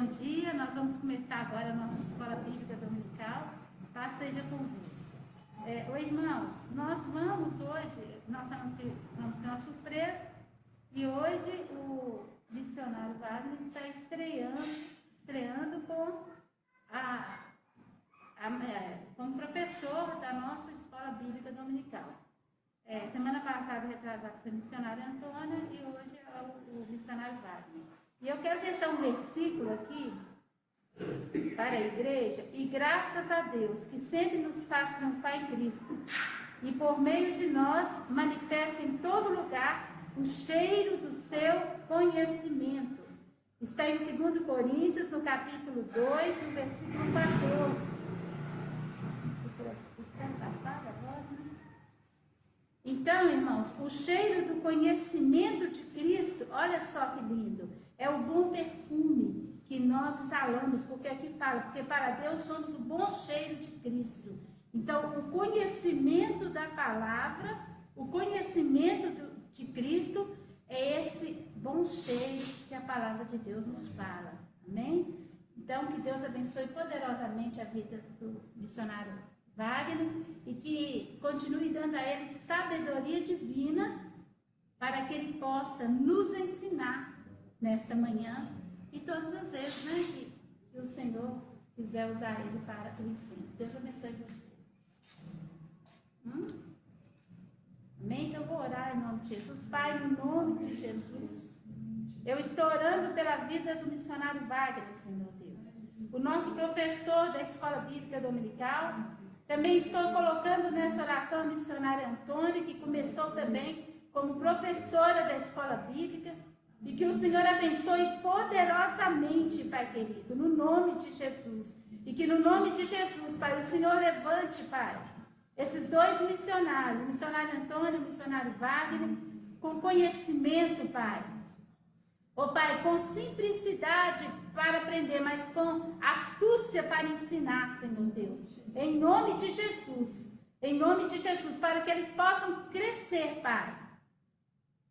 bom dia. Nós vamos começar agora a nossa Escola Bíblica Dominical. Paz seja convosco. Irmãos, nós vamos hoje, nós vamos ter uma surpresa, e hoje o missionário Wagner está estreando como professor da nossa Escola Bíblica Dominical. Semana passada, retrasado, foi o missionário Antônio e hoje é o missionário Wagner. E eu quero deixar um versículo aqui para a igreja. E graças a Deus, que sempre nos faz triunfar em Cristo, e por meio de nós manifesta em todo lugar o cheiro do seu conhecimento. Está em 2 Coríntios, no capítulo 2, no versículo 14. Então, irmãos, o cheiro do conhecimento de Cristo, olha só que lindo, é o bom perfume que nós exalamos, porque aqui fala, porque para Deus somos o bom cheiro de Cristo. Então, o conhecimento da palavra, o conhecimento de Cristo é esse bom cheiro que a palavra de Deus nos fala. Amém? Então, que Deus abençoe poderosamente a vida do missionário Wagner e que continue dando a ele sabedoria divina para que ele possa nos ensinar nesta manhã e todas as vezes, que o Senhor quiser usar ele para o ensino. Deus abençoe você. Amém? Então eu vou orar em nome de Jesus. Pai, no nome de Jesus, eu estou orando pela vida do missionário Wagner, Senhor Deus, o nosso professor da Escola Bíblica Dominical. Também estou colocando nessa oração a missionária Antônia, que começou também como professora da Escola Bíblica, e que o Senhor abençoe poderosamente, Pai querido, no nome de Jesus. E que no nome de Jesus, Pai, o Senhor levante, Pai, esses dois missionários, o missionário Antônio e o missionário Wagner, com conhecimento, Pai. Pai, com simplicidade para aprender, mas com astúcia para ensinar, Senhor Deus. Em nome de Jesus, para que eles possam crescer, Pai,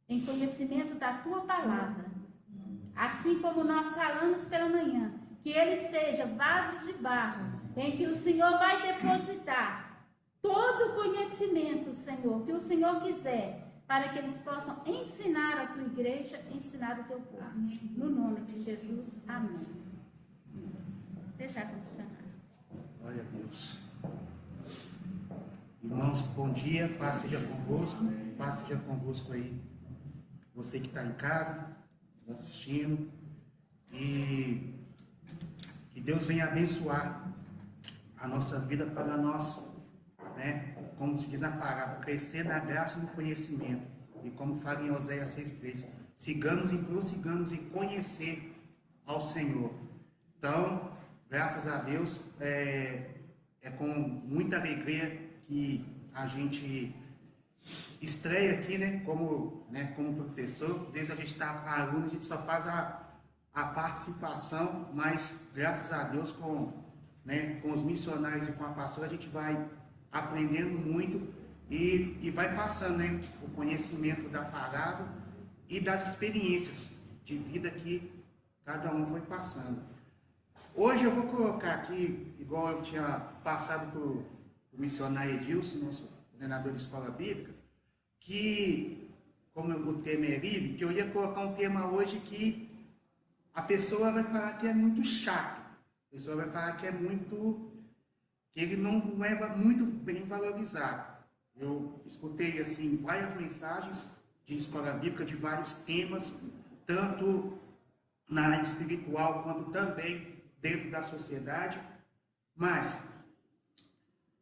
em conhecimento da Tua Palavra. Assim como nós falamos pela manhã, que eles sejam vasos de barro, em que o Senhor vai depositar todo o conhecimento, Senhor, que o Senhor quiser, para que eles possam ensinar a Tua igreja, ensinar o Teu povo. Amém. No nome de Jesus, amém. Deixar condicionar. Glória a Deus. Irmãos, bom dia, paz seja convosco aí, você que está em casa, assistindo, e que Deus venha abençoar a nossa vida para nós, como se diz na palavra, crescer na graça e no conhecimento, e como fala em Oséias 6,3, sigamos e prossigamos em conhecer ao Senhor. Então, graças a Deus, é com muita alegria que a gente estreia aqui, como professor. Desde a gente está aluno, a gente só faz a participação, mas graças a Deus com os missionários e com a pastora, a gente vai aprendendo muito e vai passando o conhecimento da palavra e das experiências de vida que cada um foi passando. Hoje eu vou colocar aqui, igual eu tinha passado para o missionário Edilson, nosso coordenador de escola bíblica, que, como o tema é livre, que eu ia colocar um tema hoje que a pessoa vai falar que é muito chato, a pessoa vai falar que que ele não é muito bem valorizado. Eu escutei assim várias mensagens de escola bíblica, de vários temas, tanto na área espiritual quanto também dentro da sociedade, mas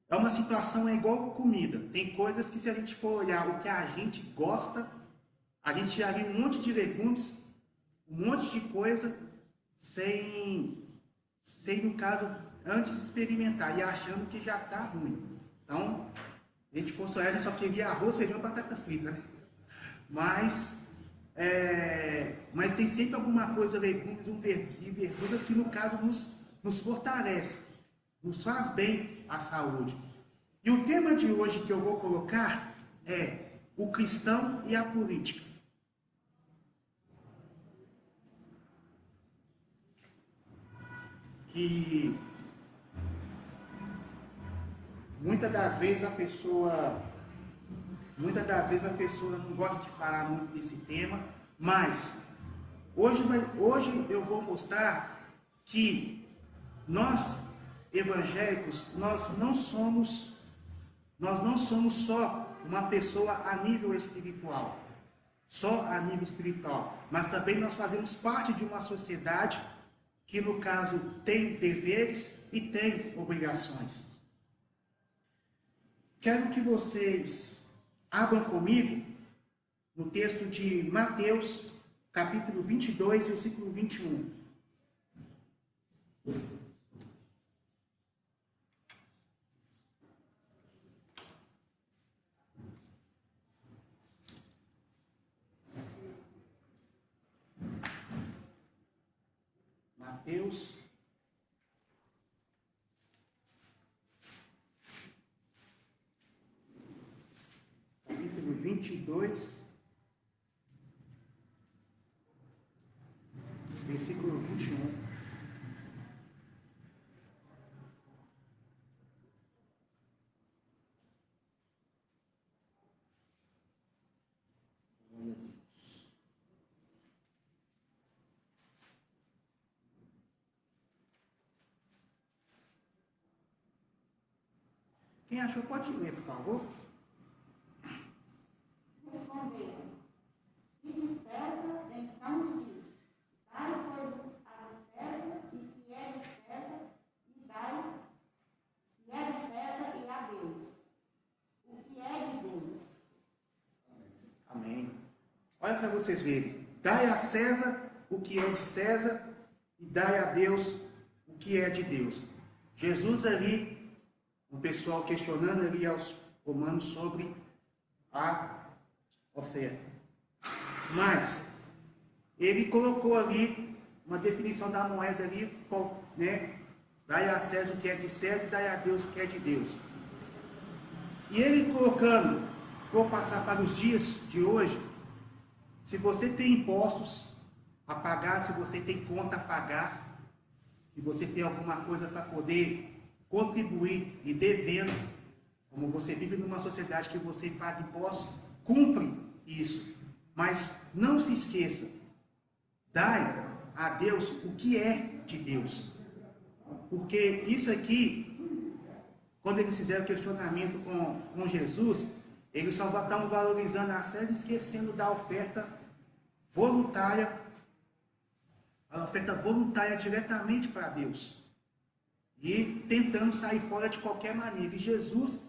é uma situação igual comida. Tem coisas que, se a gente for olhar o que a gente gosta, a gente tiraria um monte de legumes, um monte de coisa, sem no caso, antes de experimentar e achando que já está ruim. Então, se a gente fosse olhar, a gente só queria arroz, feijão e batata frita, Mas tem sempre alguma coisa, legumes e verduras que, no caso, nos fortalece, nos faz bem à saúde. E o tema de hoje que eu vou colocar é o cristão e a política. que muitas das vezes a pessoa não gosta de falar muito desse tema, mas hoje eu vou mostrar que nós evangélicos, nós não somos só uma pessoa a nível espiritual, mas também nós fazemos parte de uma sociedade que, no caso, tem deveres e tem obrigações. Quero que vocês abram comigo no texto de Mateus, capítulo 22, versículo 21. Mateus, capítulo 22, versículo 21. Quem achou pode ler, por favor. Responderam: se de César, então lhe diz: dai, pois, a de César, e que é de César, e dai, que é de César, e a Deus, o que é de Deus. Amém. Olha para vocês verem. Dai a César o que é de César e dai a Deus o que é de Deus. Jesus ali, o pessoal questionando ali aos romanos sobre a oferta. Mas ele colocou ali uma definição da moeda ali, né? Dai a César o que é de César e dai a Deus o que é de Deus. E ele colocando, vou passar para os dias de hoje, se você tem impostos a pagar, se você tem conta a pagar, se você tem alguma coisa para poder contribuir e devendo, como você vive numa sociedade que você paga impostos, cumpre isso. Mas não se esqueça, dai a Deus o que é de Deus. Porque isso aqui, quando eles fizeram questionamento com Jesus, eles só estavam valorizando a César, esquecendo da oferta voluntária, diretamente para Deus. E tentando sair fora de qualquer maneira. E Jesus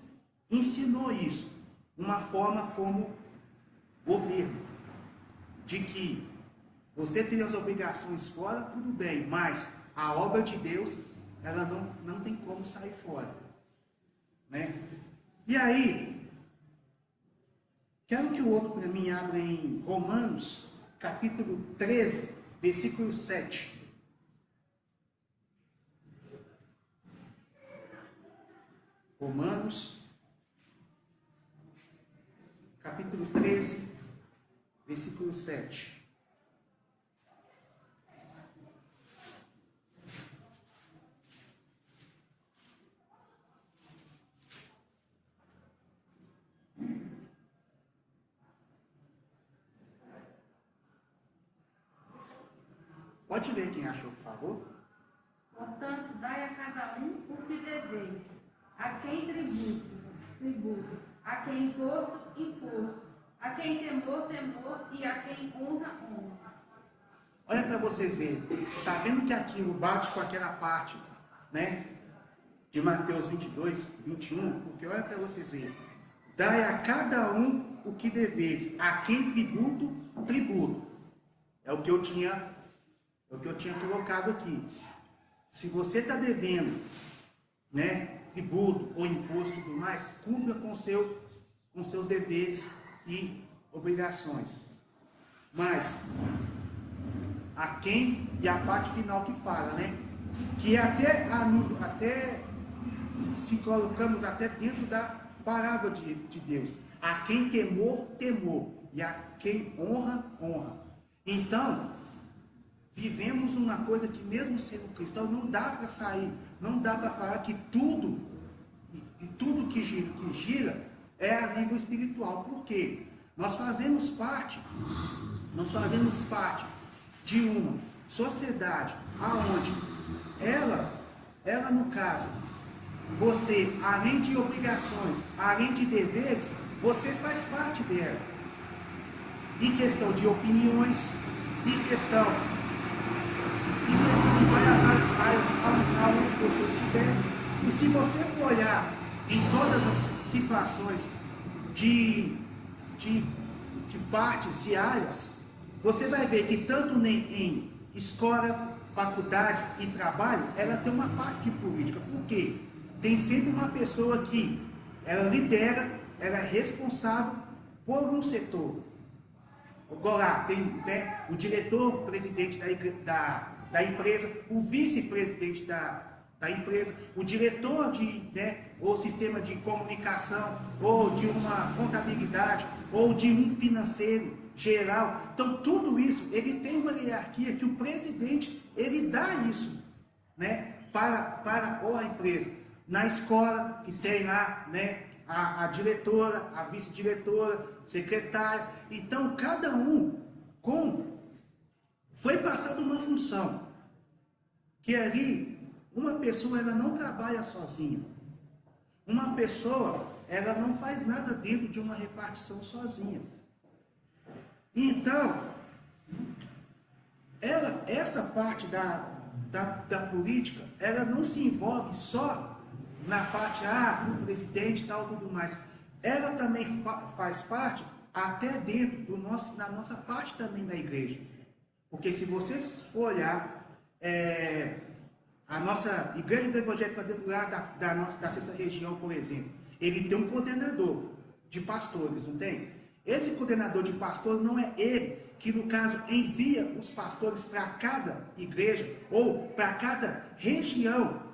ensinou isso, uma forma como governo, de que você tem as obrigações fora, tudo bem, mas a obra de Deus, ela não tem como sair fora, né? E aí, quero que o outro para mim abra em Romanos, capítulo 13, versículo 7. Romanos, capítulo 13, versículo 7. Pode ler quem achou, por favor. Portanto, dai a cada um o que deveis, a quem tributo, a quem imposto, a quem temor, e a quem honra. Olha para vocês verem, está vendo que aquilo bate com aquela parte, né, de Mateus 22, 21, porque olha para vocês verem, dai a cada um o que deveis, a quem tributo, é o que eu tinha colocado aqui. Se você está devendo, né, tributo ou imposto e tudo mais, cumpra com seus deveres e obrigações. Mas a quem, e a parte final que fala, né, que até se colocamos até dentro da palavra de Deus, a quem temor, e a quem honra. Então, vivemos uma coisa que mesmo sendo cristão, não dá para sair, não dá para falar que tudo, e tudo que gira é a nível espiritual. Por quê? Nós fazemos parte de uma sociedade aonde ela no caso, você, além de obrigações, além de deveres, você faz parte dela. Em questão de opiniões, em questão de várias áreas aonde você estiver. E se você for olhar em todas as situações de partes, de áreas, você vai ver que tanto em escola, faculdade e trabalho, ela tem uma parte de política. Por quê? Tem sempre uma pessoa que ela lidera, ela é responsável por um setor. Agora, tem, né, o diretor, presidente da empresa, o vice-presidente da empresa, o diretor ou sistema de comunicação, ou de uma contabilidade, ou de um financeiro geral. Então, tudo isso, ele tem uma hierarquia que o presidente, ele dá isso, né, para a empresa. Na escola, que tem lá, né, a diretora, a vice-diretora, secretária. Então, cada um foi passando uma função. Que ali, uma pessoa, ela não trabalha sozinha. Uma pessoa, ela não faz nada dentro de uma repartição sozinha. Então, essa parte da política, ela não se envolve só na parte, do presidente e tal, tudo mais. Ela também faz parte até dentro da nossa parte também da igreja. Porque se vocês for olhar, a nossa igreja do Evangelho Quadrangular da sexta região, por exemplo, ele tem um coordenador de pastores, não tem? Esse coordenador de pastor não é ele que, no caso, envia os pastores para cada igreja ou para cada região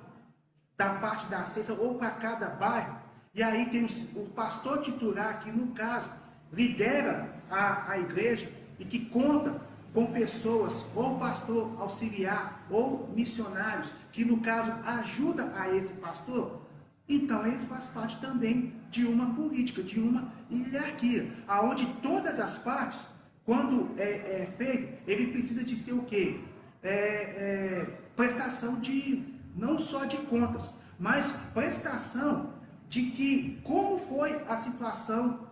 da parte da sexta ou para cada bairro. E aí tem o pastor titular que, no caso, lidera a igreja e que conta com pessoas, ou pastor auxiliar, ou missionários, que no caso ajuda a esse pastor. Então ele faz parte também de uma política, de uma hierarquia, aonde todas as partes, quando é feito, ele precisa de ser o quê? Prestação não só de contas, mas prestação de que como foi a situação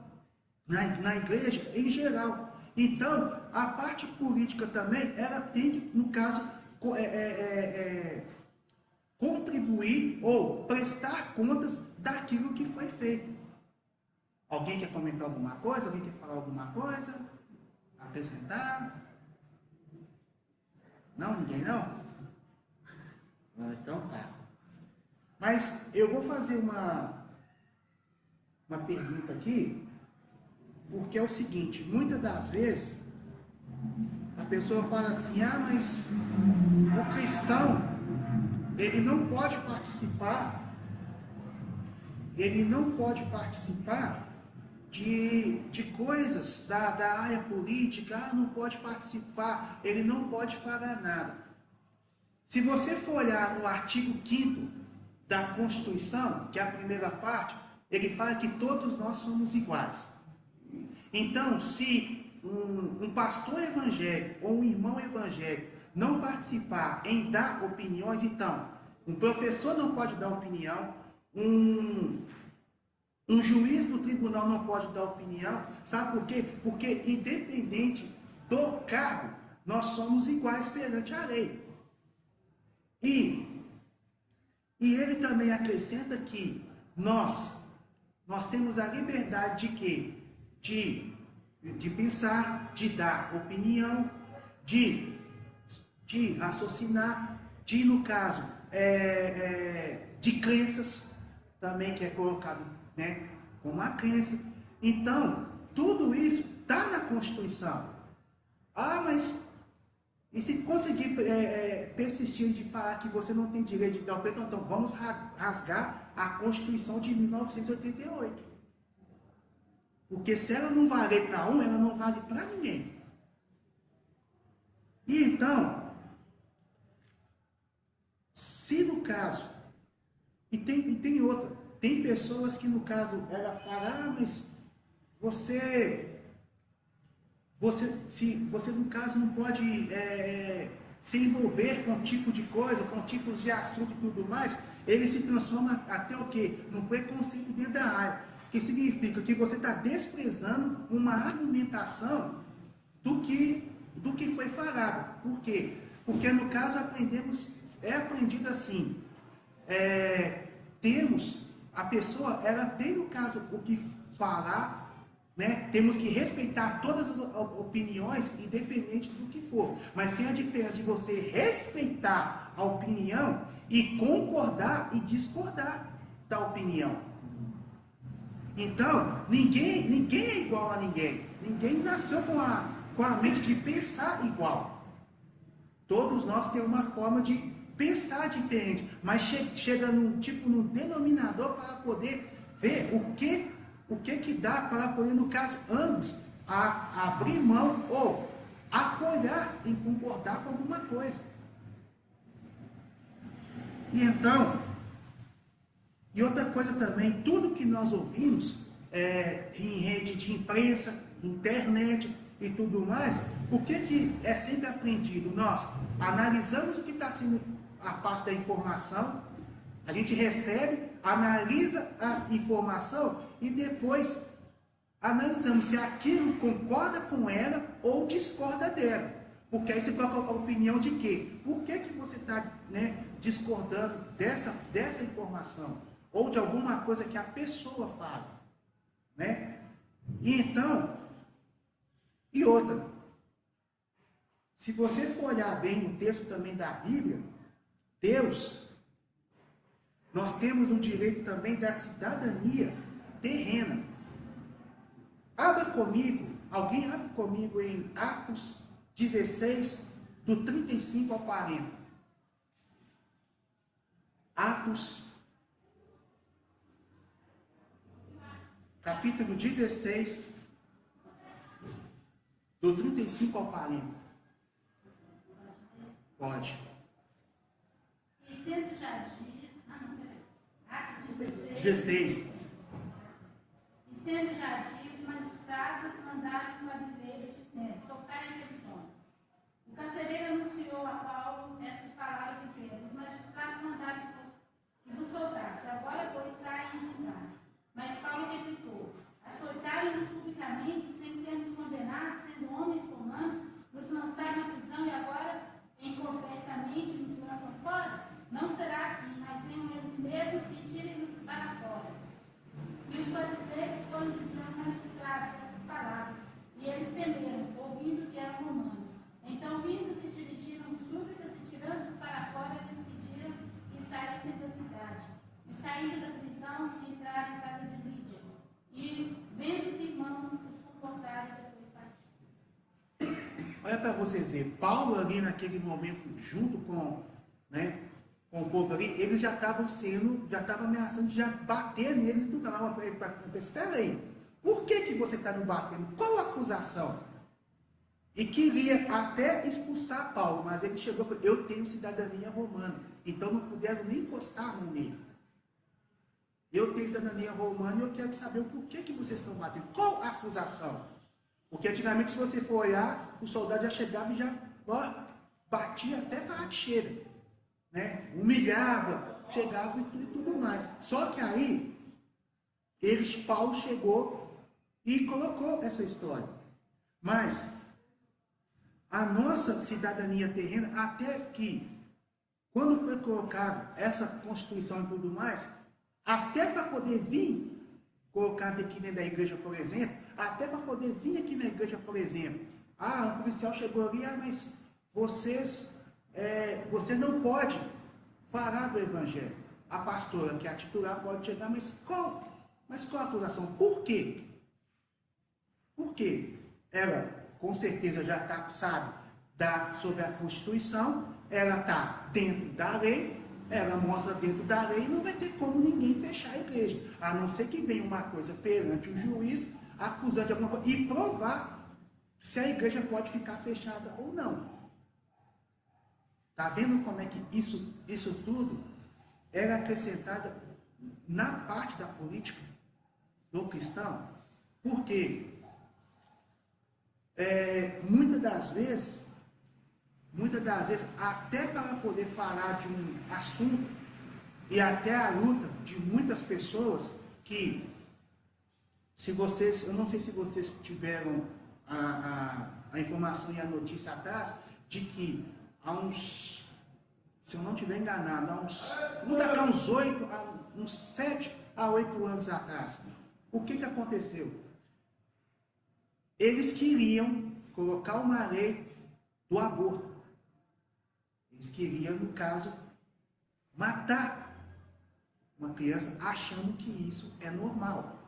na igreja em geral. Então, a parte política também, ela tem que, no caso, contribuir ou prestar contas daquilo que foi feito. Alguém quer comentar alguma coisa? Alguém quer falar alguma coisa? Acrescentar? Não? Ninguém não? Então tá. Mas eu vou fazer uma pergunta aqui, porque é o seguinte, muitas das vezes a pessoa fala assim, mas o cristão, ele não pode participar de coisas da área política, não pode participar, ele não pode falar nada. Se você for olhar no artigo 5º da Constituição, que é a primeira parte, ele fala que todos nós somos iguais. Então, se um pastor evangélico ou um irmão evangélico não participar em dar opiniões, então, um professor não pode dar opinião, um juiz do tribunal não pode dar opinião. Sabe por quê? Porque, independente do cargo, nós somos iguais perante a lei. E ele também acrescenta que nós temos a liberdade de quê? De pensar, de dar opinião, de raciocinar, no caso, de crenças, também que é colocado, né, como a crença. Então, tudo isso está na Constituição. Mas e se conseguir persistir de falar que você não tem direito de dar opinião, então vamos rasgar a Constituição de 1988. Porque se ela não valer para um, ela não vale para ninguém. E então, caso, e tem outra, tem pessoas que no caso, ela fala, mas você no caso não pode se envolver com tipo de coisa, com tipos de assunto e tudo mais, ele se transforma até o quê? No preconceito dentro da área, que significa que você está desprezando uma argumentação do que foi falado. Por quê? Porque no caso é aprendido assim, a pessoa, ela tem no caso o que falar, né? Temos que respeitar todas as opiniões, independente do que for. Mas tem a diferença de você respeitar a opinião e concordar e discordar da opinião. Então, ninguém é igual a ninguém. Ninguém nasceu com a mente de pensar igual. Todos nós temos uma forma de pensar diferente, mas chega num denominador para poder ver o que dá para poder, no caso, ambos abrir mão ou apoiar em concordar com alguma coisa. E então, e outra coisa também, tudo que nós ouvimos em rede de imprensa, internet e tudo mais, o que é sempre aprendido? Nós analisamos o que está sendo a parte da informação, a gente recebe, analisa a informação e depois analisamos se aquilo concorda com ela ou discorda dela. Porque aí você coloca a opinião de quê? Por que você está discordando dessa informação? Ou de alguma coisa que a pessoa fala. Né? E então, e outra, se você for olhar bem no texto também da Bíblia, Deus, nós temos o direito também da cidadania terrena. Alguém abre comigo em Atos 16, do 35 ao 40. Atos, capítulo 16, do 35 ao 40. Pode. E sendo já dia... Atos 16. E sendo já dia, os magistrados mandaram o quadrilheiro dizendo, soltai aqueles homens. O carcereiro anunciou a Paulo essas palavras, dizendo, os magistrados mandaram que vos soltasse, agora pois saem de paz. Mas Paulo replicou, açoitaram-nos publicamente, sem sermos condenados, sendo homens romanos, nos lançaram na prisão e agora encobertamente nos lançam fora? Não será assim, mas venham eles mesmos e tirem-nos para fora. E os quadrilheiros foram dizer aos magistrados essas palavras, e eles temeram, ouvindo que eram romanos. Então, vindo, lhes dirigiram súplicas e tirando-os para fora, lhes pediram que saíssem da cidade. E saindo da prisão, se entraram em casa de Lídia. E, vendo os irmãos, os confortaram e depois partiram. Olha para vocês verem, Paulo ali naquele momento, junto com o povo ali, eles já estavam ameaçando de já bater neles do canal. Espera aí, por que você está me batendo? Qual a acusação? E queria até expulsar Paulo, mas ele chegou e falou, eu tenho cidadania romana, então não puderam nem encostar a mão nele. Eu tenho cidadania romana e eu quero saber o porquê que vocês estão batendo. Qual a acusação? Porque antigamente, se você for olhar, o soldado já chegava e já batia até falar que chega. Né? Humilhava, chegava e tudo mais. Só que aí, Paulo chegou e colocou essa história. Mas, a nossa cidadania terrena, até que, quando foi colocada essa Constituição e tudo mais, até para poder vir colocado aqui dentro da igreja, por exemplo, até para poder vir aqui na igreja, por exemplo, um policial chegou ali, mas você não pode falar do evangelho. A pastora, que é a titular, pode chegar, mas qual a acusação? Por quê? Por quê? Ela, com certeza, já sabe sobre a Constituição, ela está dentro da lei, ela mostra dentro da lei e não vai ter como ninguém fechar a igreja, a não ser que venha uma coisa perante o juiz, acusando de alguma coisa, e provar se a igreja pode ficar fechada ou não. Está vendo como é que isso tudo ela é acrescentada na parte da política do cristão, porque muitas das vezes, até para poder falar de um assunto e até a luta de muitas pessoas que, eu não sei se vocês tiveram a informação e a notícia atrás, de que há uns, se eu não estiver enganado, uns 7 a 8 anos atrás, o que aconteceu? Eles queriam colocar uma lei do aborto. Eles queriam, no caso, matar uma criança achando que isso é normal.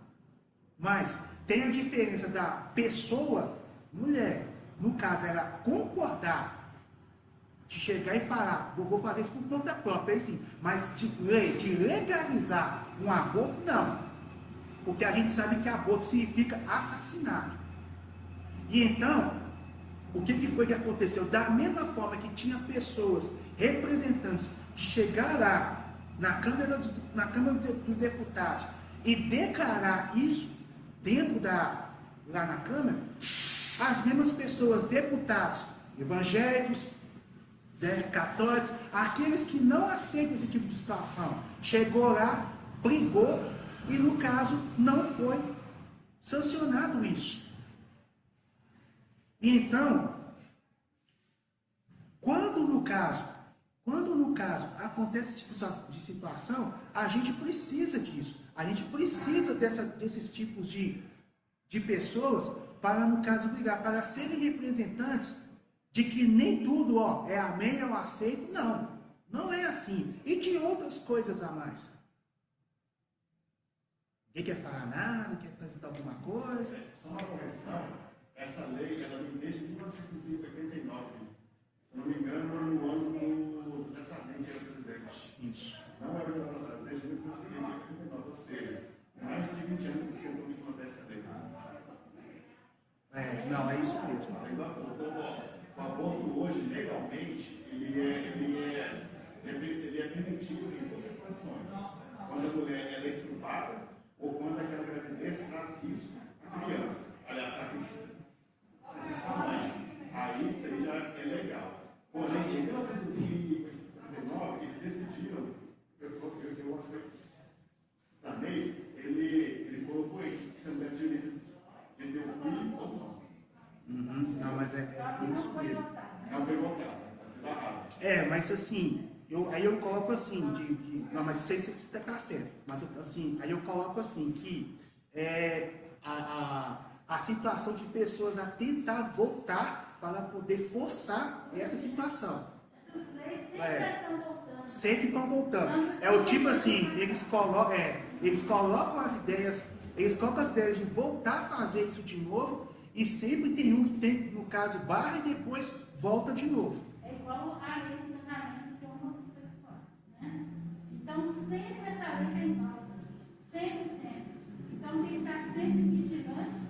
Mas tem a diferença da pessoa, mulher, no caso, ela concordar de chegar e falar, vou fazer isso por conta própria, assim, mas de legalizar um aborto, não. Porque a gente sabe que aborto significa assassinato. E então, o que foi que aconteceu? Da mesma forma que tinha pessoas, representantes, de chegar lá na Câmara dos Deputados e declarar isso dentro lá na Câmara, as mesmas pessoas, deputados evangélicos, católicos, aqueles que não aceitam esse tipo de situação, chegou lá, brigou e no caso não foi sancionado isso. E então, quando no caso acontece esse tipo de situação, a gente precisa disso. A gente precisa desses tipos de pessoas para, no caso, brigar, para serem representantes de que nem tudo é amém, eu aceito. Não, não é assim. E de outras coisas a mais. Ninguém quer falar nada, quer apresentar alguma coisa? Só uma correção. Essa lei, ela vem desde 1989. Se não me engano, no ano que o José Sarney era presidente. Isso. Não era desde 1989, ou seja, mais de 20 anos que você não acontece essa lei. Não, é isso mesmo. O aborto hoje, legalmente, ele é permitido em duas situações. Quando a mulher é estrupada ou quando aquela gravidez traz risco à criança. Aliás, traz risco à mãe. Aí isso aí já é legal. Porém, em 1999, eles decidiram, eu acho que também, ele colocou isso, se não der direito de ter um filho ou não. Não, mas é isso mesmo. Não foi voltar, mas assim, aí eu coloco assim, não, mas isso aí você está certo, mas assim, aí eu coloco assim, que a situação de pessoas a tentar voltar para poder forçar essa situação. Essas leis sempre estão voltando. Sempre estão voltando. É o tipo assim, eles colocam as ideias de voltar a fazer isso de novo, e sempre tem um que tem, no caso, barra e depois volta de novo. É igual a lei do casamento de homossexual, né? Então, sempre essa lei tem volta. Sempre. Então, tem que estar sempre vigilante,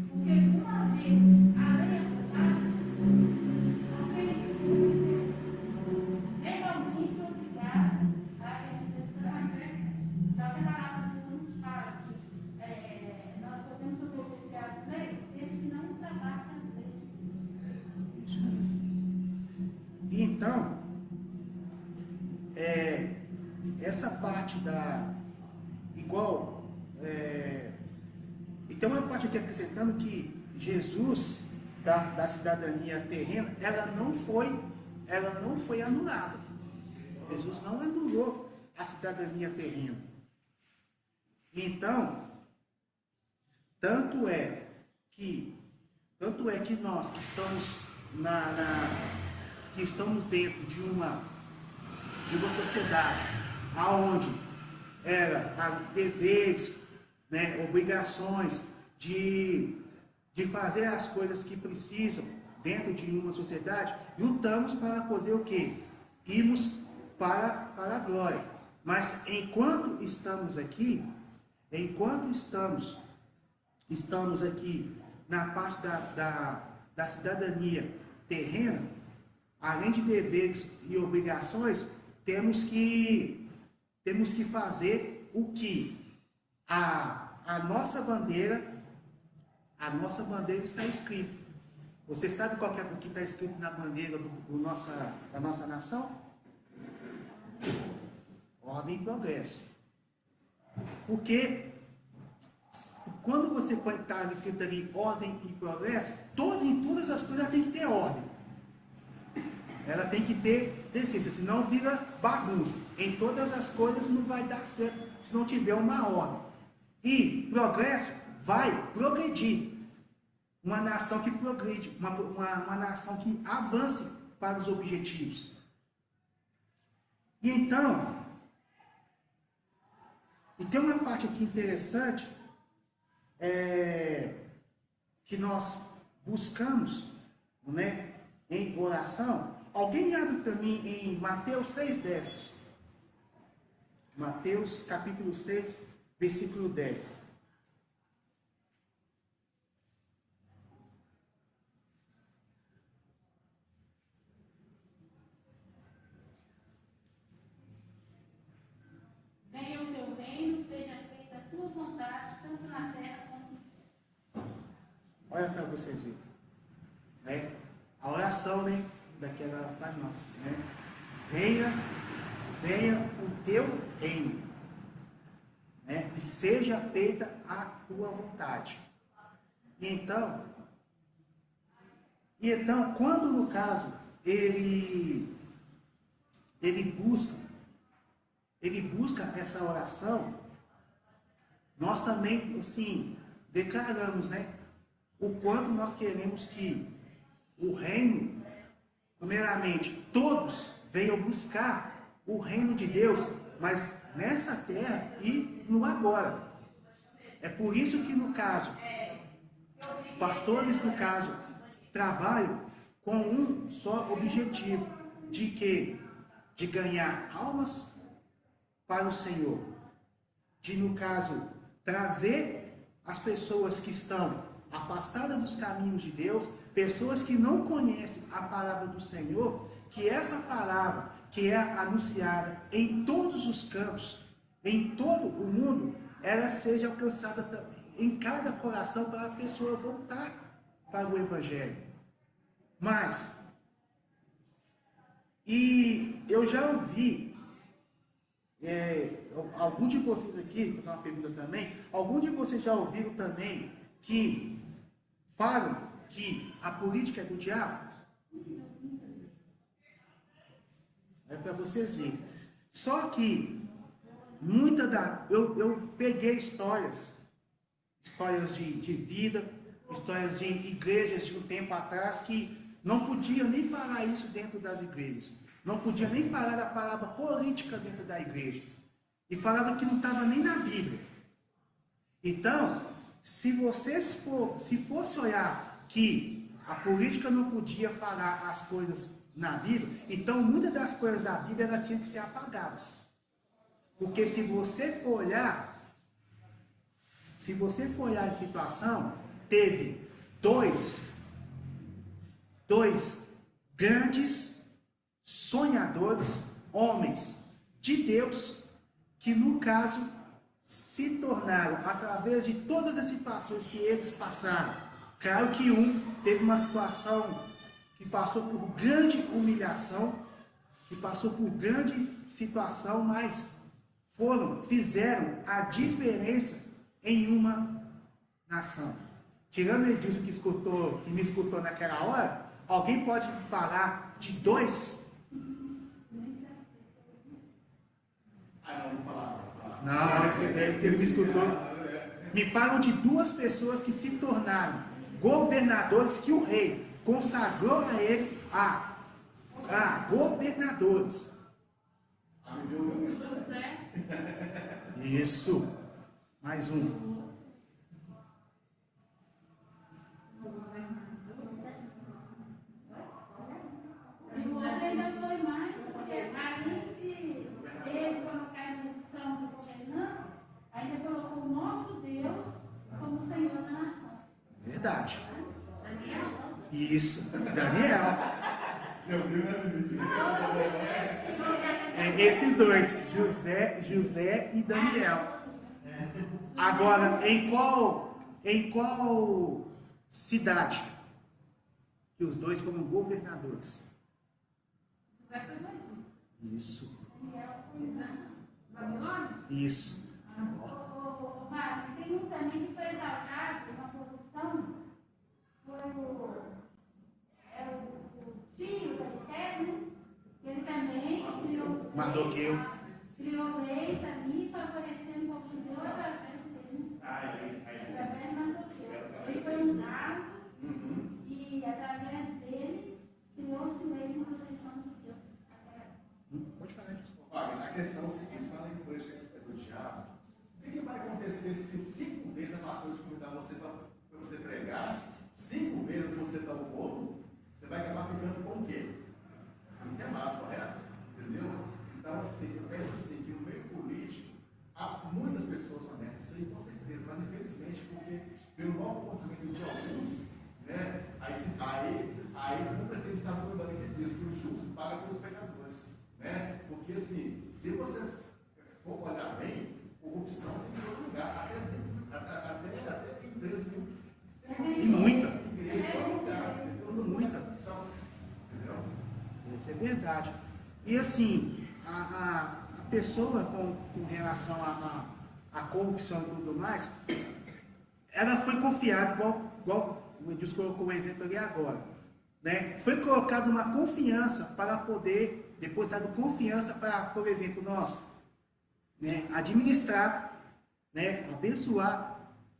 porque uma vez a lei é votada, alguém legalmente obrigado a realizar esse casamento. Só que a palavra de Deus nos fala que nós podemos obedecer às leis desde que não ultrapasse as leis. Isso mesmo. E então, essa parte e tem uma parte aqui acrescentando que Jesus, da cidadania terrena, ela não foi anulada. Jesus não anulou a cidadania terrena. Então, tanto é que nós que estamos que estamos dentro de uma sociedade aonde há deveres, né, obrigações de fazer as coisas que precisam dentro de uma sociedade, lutamos para poder o quê? Irmos para a glória. Mas enquanto estamos aqui na parte da cidadania terrena, além de deveres e obrigações, temos que temos que fazer o que a nossa bandeira está escrito. Você sabe qual que é o que está escrito na bandeira da nossa nação? Ordem e progresso. Porque quando você põe tá escrito ali ordem e progresso, em todas as coisas tem que ter ordem. Ela tem que ter decência, senão vira bagunça. Em todas as coisas não vai dar certo se não tiver uma ordem. E progresso vai progredir. Uma nação que progride, uma nação que avance para os objetivos. E então, e tem uma parte aqui interessante, que nós buscamos, né, em oração. Alguém abre para mim em Mateus 6,10. Mateus capítulo 6, versículo 10. Venha o teu reino, seja feita a tua vontade, tanto na terra como no céu. Olha para vocês verem. Né? A oração, né, daquela para nós. Né? Venha o teu reino. Né? E seja feita a tua vontade. E então, quando no caso ele busca essa oração, nós também, assim, declaramos, né, o quanto nós queremos que o reino, primeiramente, todos venham buscar o reino de Deus, mas nessa terra e no agora. É por isso que, no caso, pastores, no caso, trabalham com um só objetivo, de quê? De ganhar almas para o Senhor, de, no caso, trazer as pessoas que estão afastadas dos caminhos de Deus, pessoas que não conhecem a palavra do Senhor, que essa palavra que é anunciada em todos os campos, em todo o mundo, ela seja alcançada em cada coração para a pessoa voltar para o Evangelho. Mas, e eu já ouvi, algum de vocês aqui, vou fazer uma pergunta também, algum de vocês já ouviram também que falam que a política é do diabo? É para vocês verem. Só que eu peguei histórias de vida, histórias de igrejas de um tempo atrás que não podia nem falar isso dentro das igrejas. Não podia nem falar da palavra política dentro da igreja. E falava que não estava nem na Bíblia. Então, se fosse olhar que a política não podia falar as coisas na Bíblia, então muitas das coisas da Bíblia ela tinha que ser apagadas. Porque se você for olhar a situação, teve dois grandes sonhadores, homens de Deus, que no caso se tornaram, através de todas as situações que eles passaram. Claro que um teve uma situação que passou por grande humilhação, que passou por grande situação, mas fizeram a diferença em uma nação. Tirando o Edilson que me escutou naquela hora, alguém pode me falar de dois? Não falar. Não, você me escutou. Me falam de duas pessoas que se tornaram governadores, que o rei consagrou a ele a governadores. Isso. Mais um. E o outro ainda foi mais, porque além de ele colocar a missão de governança, ainda colocou o nosso Deus como Senhor da nação. Verdade. Daniel? Isso. Daniel. Seu primo é vídeo. Esses dois, José e Daniel. Agora, em qual cidade que os dois foram governadores? José foi no Egito. Isso. Daniel foi na Babilônia. Isso. Mário, tem um também que foi exaltado, uma posição, foi o tio da Esther, né? Ele também criou leis ali, favorecendo o judeu através dele. Através de Mardoqueu. Ele foi usado e, através dele, criou-se leis na proteção de Deus. Pode falar disso. Olha, a questão é seguinte, fala em coisa do diabo. O que vai acontecer se 5 vezes a pastora te convidar você para você pregar, 5 vezes você está no bolo, você vai acabar ficando com o quê? Fique amado, correto? Entendeu? Então, assim, eu penso assim, que no meio político, há muitas pessoas honestas, isso aí com certeza, mas infelizmente, porque pelo mau comportamento de alguns, né, aí não pretende estar no mandamento de Deus, que o justo paga pelos pecadores, né? Porque assim, se você for olhar bem, corrupção tem em todo lugar, até tem empresa, viu? E muita. Igreja em todo lugar, muita corrupção, entendeu? Isso é verdade. E assim, a pessoa com relação à corrupção e tudo mais, ela foi confiada, igual o Edilson colocou um exemplo ali agora, né? Foi colocada uma confiança para poder, depositado confiança para, por exemplo, nós, né, administrar, né, abençoar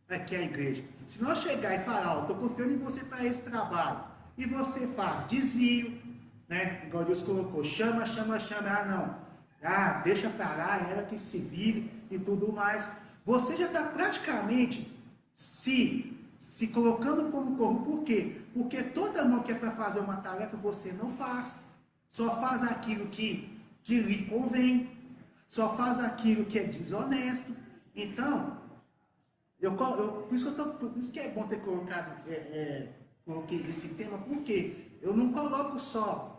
aqui a igreja. Se nós chegar e falar, estou confiando em você para esse trabalho, e você faz desvio, né, igual Deus colocou, chama, não, deixa para lá, ela que se vire e tudo mais, você já está praticamente se colocando como corrupto. Por quê? Porque toda mão que é para fazer uma tarefa, você não faz, só faz aquilo que lhe convém, só faz aquilo que é desonesto. Então, por isso que é bom ter colocado, coloquei esse tema, porque eu não coloco só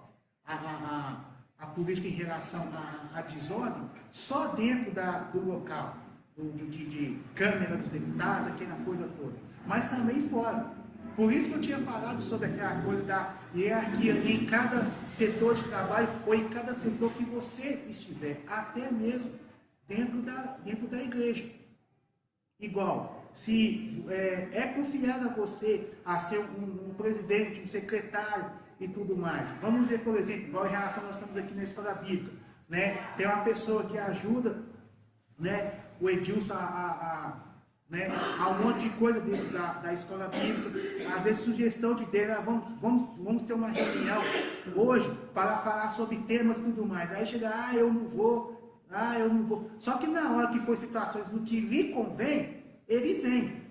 a política em relação à desordem só dentro do local, de Câmara dos Deputados, aquela coisa toda, mas também fora. Por isso que eu tinha falado sobre aquela coisa da hierarquia em cada setor de trabalho ou em cada setor que você estiver, até mesmo dentro da igreja. Igual, se é confiado a você a ser um presidente, um secretário e tudo mais. Vamos ver, por exemplo, igual em relação, nós estamos aqui na Escola Bíblica, né? Tem uma pessoa que ajuda, né, o Edilson né, há um monte de coisa dentro da Escola Bíblica. Às vezes sugestão de Deus, vamos ter uma reunião hoje para falar sobre temas e tudo mais. Aí chega, eu não vou. Só que na hora que for situações no que lhe convém, ele vem.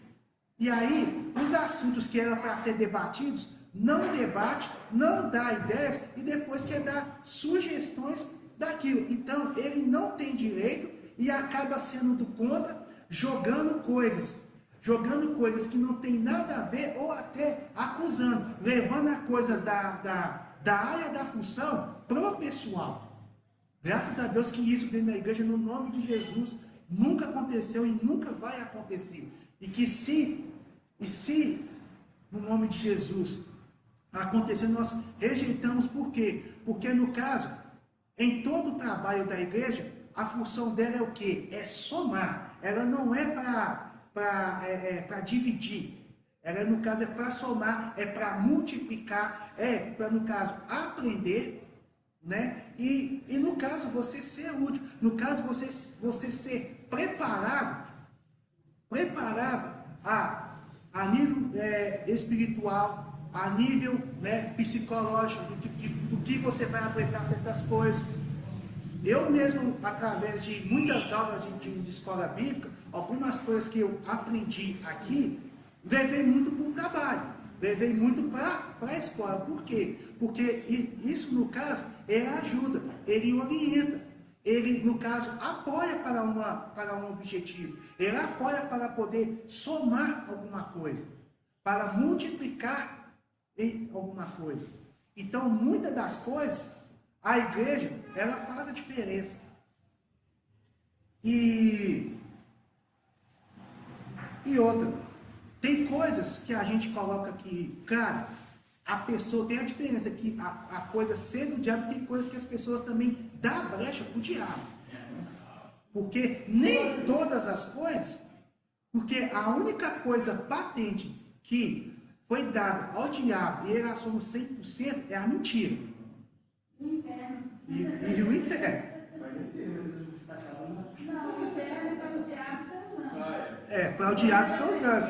E aí, os assuntos que eram para ser debatidos, não debate, não dá ideias e depois quer dar sugestões daquilo. Então, ele não tem direito e acaba sendo do contra, jogando coisas que não tem nada a ver ou até acusando, levando a coisa da área da função pro pessoal. Graças a Deus que isso dentro da igreja, no nome de Jesus, nunca aconteceu e nunca vai acontecer. E que se no nome de Jesus acontecer, nós rejeitamos. Por quê? Porque no caso, em todo o trabalho da igreja, a função dela é o quê? É somar. Ela não é para dividir. Ela, no caso, é para somar, é para multiplicar, é para, no caso, aprender, né? E no caso, você ser útil. No caso, você ser preparado a nível espiritual, a nível, né, psicológico, do que você vai aplicar certas coisas. Eu mesmo, através de muitas aulas de escola bíblica, algumas coisas que eu aprendi aqui, levei muito para o trabalho, levei muito para a escola. Por quê? Porque isso, no caso, ele ajuda, ele orienta, ele, no caso, apoia para um objetivo, ele apoia para poder somar alguma coisa, para multiplicar em alguma coisa. Então, muitas das coisas, a igreja, ela faz a diferença. E outra, tem coisas que a gente coloca aqui, cara, a pessoa tem a diferença que a coisa ser do diabo, tem coisas que as pessoas também dão brecha pro diabo. Porque nem todas as coisas, porque a única coisa patente que foi dada ao diabo e ele assume 100% é a mentira. O inferno. E o inferno. Não, o inferno é para o diabo e seus anjos. É, para o diabo e seus anjos.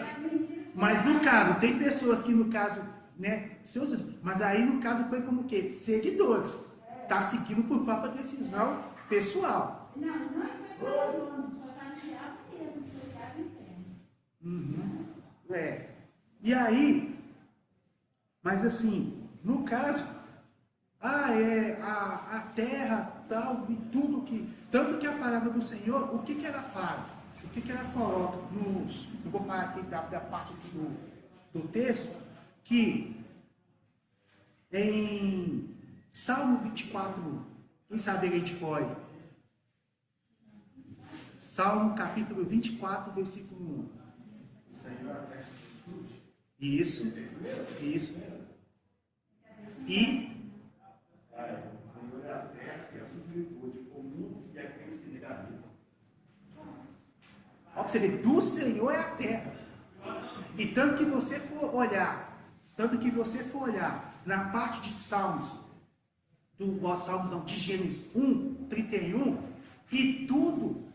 Mas no caso, tem pessoas que no caso, né, seus anjos, mas aí no caso foi como o quê? Seguidores. Tá seguindo por própria decisão pessoal. Não foi para o nome, só está no diabo mesmo, porque o diabo é inferno. É. E aí, mas assim, no caso, a terra, tal, e tudo que, tanto que a palavra do Senhor, o que ela fala? O que ela coloca nos, eu vou falar aqui da parte aqui do texto, que em Salmo 24, quem sabe ele de cor? Salmo capítulo 24, versículo 1. Isso. E ó, pra você ver, do Senhor é a terra. E tanto que você for olhar na parte de Salmos, de Gênesis 1, 31, e tudo,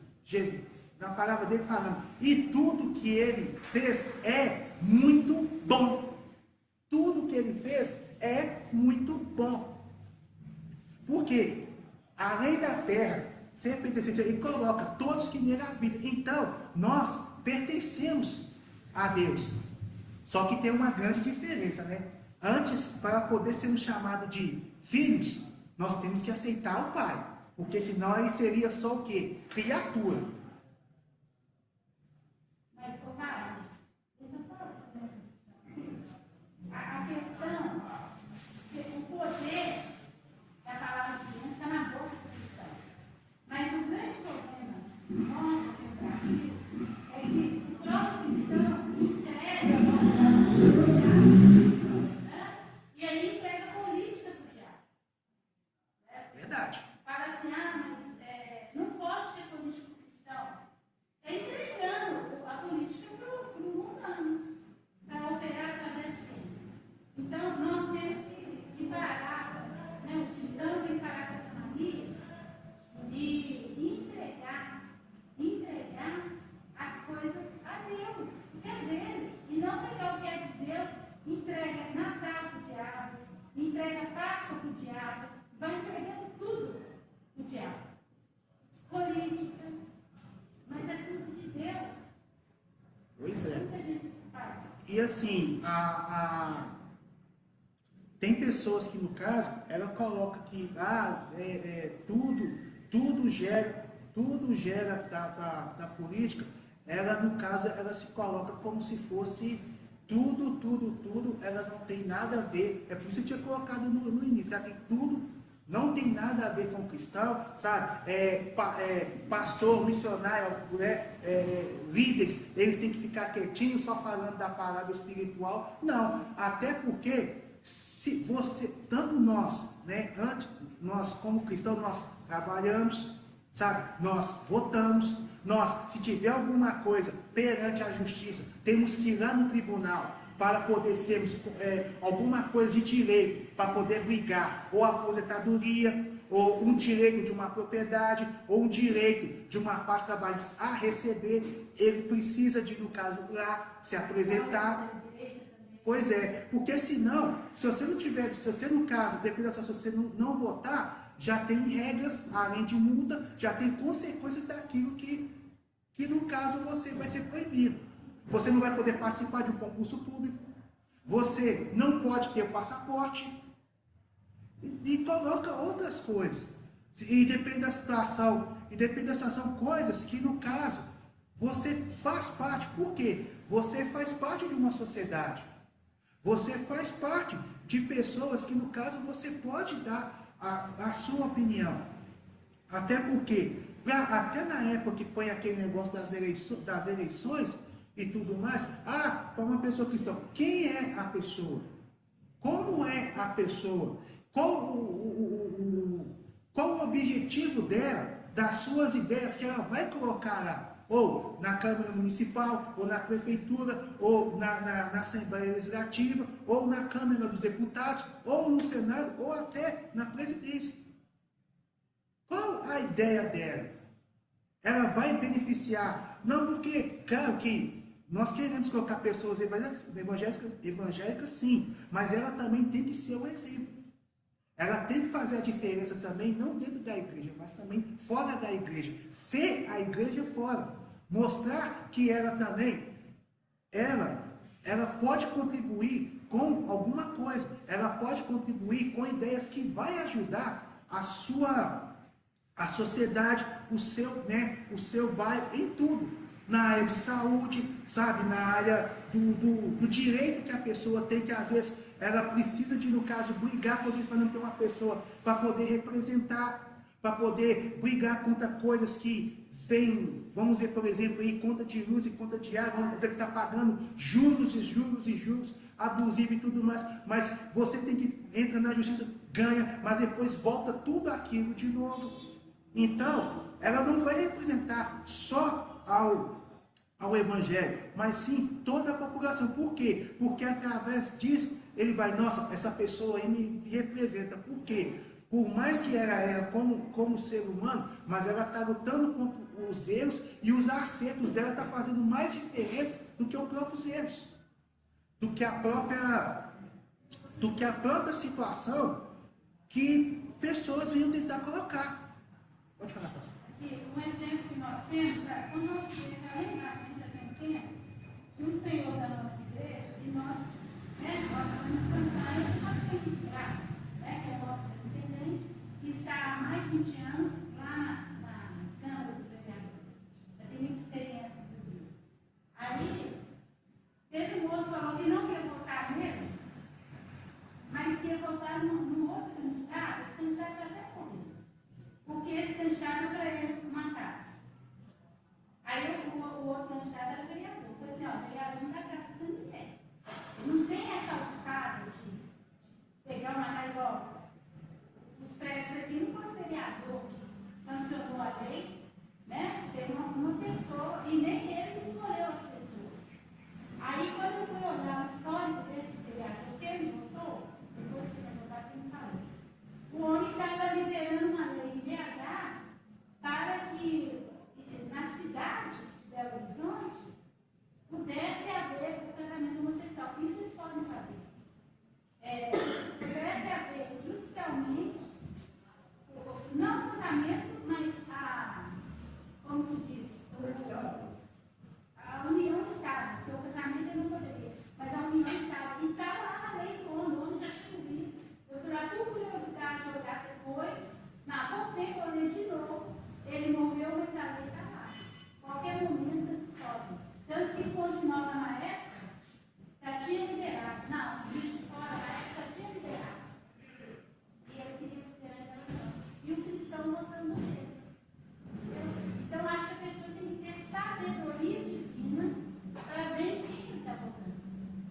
na palavra dele falando, e tudo que ele fez é muito bom. Tudo que ele fez é muito bom. Porque além da terra ser pertencente, ele coloca todos que nele habitam. Então, nós pertencemos a Deus. Só que tem uma grande diferença, né? Antes, para poder sermos chamados de filhos, nós temos que aceitar o Pai. Porque senão aí seria só o quê? Criatura. Mas, cara, deixa eu só a questão, o poder da palavra de Deus está na boca do cristão. Mas o grande problema nosso aqui no Brasil é que o próprio cristão entrega a vontade do diabo, né? E aí entrega a política para o diabo. Verdade. Fala assim, mas não pode ter político cristão. Está entregando a política para o mundano, para operar através de quem? Então, nós temos que parar, né? O cristão tem que parar com essa mania e entregar as coisas a Deus, que é dele, e não pegar o que é de Deus, entrega Natal para o diabo, entrega Páscoa para o diabo, vai entregando tudo para o diabo. Política, mas é tudo de Deus. Pois é. Muita gente faz. E assim, tem pessoas que, no caso, ela coloca que tudo gera da política, ela, no caso, ela se coloca como se fosse tudo, ela não tem nada a ver. É por isso que eu tinha colocado no início, que tudo não tem nada a ver com cristão, sabe? Pastor, missionário, líderes, eles têm que ficar quietinhos só falando da palavra espiritual. Não, até porque se você, tanto nós, né, nós como cristãos, nós trabalhamos, sabe? Nós votamos, se tiver alguma coisa perante a justiça, temos que ir lá no tribunal para poder sermos alguma coisa de direito, para poder brigar, ou aposentadoria, ou um direito de uma propriedade, ou um direito de uma parte trabalhista a receber, ele precisa de, no caso, lá se apresentar. Pois é, porque senão, se você não tiver, se você no caso, dependendo se você não votar, já tem regras, além de multa, já tem consequências daquilo que no caso você vai ser proibido. Você não vai poder participar de um concurso público, você não pode ter o passaporte, e coloca outras coisas. E depende da situação, coisas que no caso, você faz parte. Por quê? Você faz parte de uma sociedade. Você faz parte de pessoas que, no caso, você pode dar a sua opinião. Até porque, até na época que põe aquele negócio das eleições e tudo mais, para uma pessoa cristã, quem é a pessoa? Como é a pessoa? Qual o objetivo dela, das suas ideias que ela vai colocar lá? Ou na Câmara Municipal, ou na Prefeitura, ou na Assembleia Legislativa, ou na Câmara dos Deputados, ou no Senado, ou até na Presidência. Qual a ideia dela? Ela vai beneficiar, não porque, claro que nós queremos colocar pessoas evangélicas sim, mas ela também tem que ser um exemplo. Ela tem que fazer a diferença também, não dentro da igreja, mas também fora da igreja. Ser a igreja fora. Mostrar que ela também, ela pode contribuir com alguma coisa. Ela pode contribuir com ideias que vai ajudar a sociedade, o seu bairro, em tudo. Na área de saúde, sabe? Na área do direito que a pessoa tem, que às vezes ela precisa de, no caso, brigar por isso, para não ter uma pessoa para poder representar, para poder brigar contra coisas que vem, vamos dizer, por exemplo, aí, conta de luz e conta de água, onde ele está pagando juros e juros e juros, abusivo e tudo mais, mas você tem que entrar na justiça, ganha, mas depois volta tudo aquilo de novo. Então, ela não vai representar só ao Evangelho, mas sim toda a população. Por quê? Porque através disso, ele vai, nossa, essa pessoa aí me representa. Por quê? Por mais que ela era como ser humano, mas ela está lutando contra os erros, e os acertos dela estão fazendo mais diferença do que os próprios erros, do que a própria situação que pessoas vinham tentar colocar. Pode falar, pastor. Um exemplo que nós temos, quando nós igreja, a gente é pequena, que um senhor da nossa igreja, e nós vamos cantar, e nós temos que entrar, que é o nosso presidente, que está há mais de 20 anos lá na Câmara dos Vereadores. Já tem muita experiência, inclusive. Aí, teve um moço que falou que não queria votar nele, mas que ia votar num outro candidato. Esse candidato já até morreu, porque esse candidato deu para ele uma casa. Aí o outro candidato era vereador. Eu falei assim, vereador não dá casa para ninguém. Não tem essa alçada de pegar uma casa igual. Os prédios aqui não foi o vereador que sancionou a lei, né? Teve uma pessoa, e nem ele escolheu as pessoas. Aí quando eu fui olhar o histórico desse vereador, que ele votou, depois que ele votar, quem falou? O homem estava liderando uma lei em BH para que na cidade de Belo Horizonte pudesse haver o casamento homossexual. O que vocês podem fazer? Pudesse haver judicialmente, não o casamento, mas como se diz? A união estável, porque o casamento ele não poderia, mas a união estável. E estava lá na lei do homem, o homem já tinha lido. Eu fui lá por curiosidade olhar depois, voltei a ler de novo. Ele morreu, mas a lei está lá. Qualquer momento ele sobe. Tanto que continuava na época, já tinha liberado. Não, existe fora da época, já tinha liberado. E ele queria liberar a liberação. E o cristão votando nele. Então, acho que a pessoa tem que ter sabedoria divina para ver quem está votando.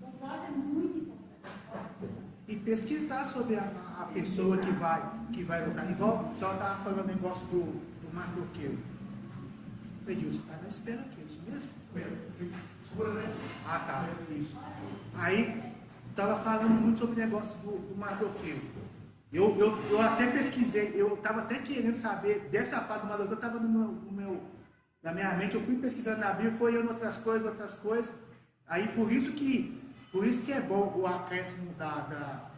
O voto é muito importante. E pesquisar sobre a pessoa que vai votar. Igual o senhor estava falando o negócio do Mardoqueu. Edilson, está na espera aqui, é isso mesmo? Ah, tá, isso. Aí, estava falando muito sobre o negócio do Mardoqueu. Eu até pesquisei, eu estava até querendo saber dessa parte do Mardoqueu, estava na minha mente, eu fui pesquisando na Bíblia, foi olhando outras coisas. Aí, por isso que é bom o acréscimo da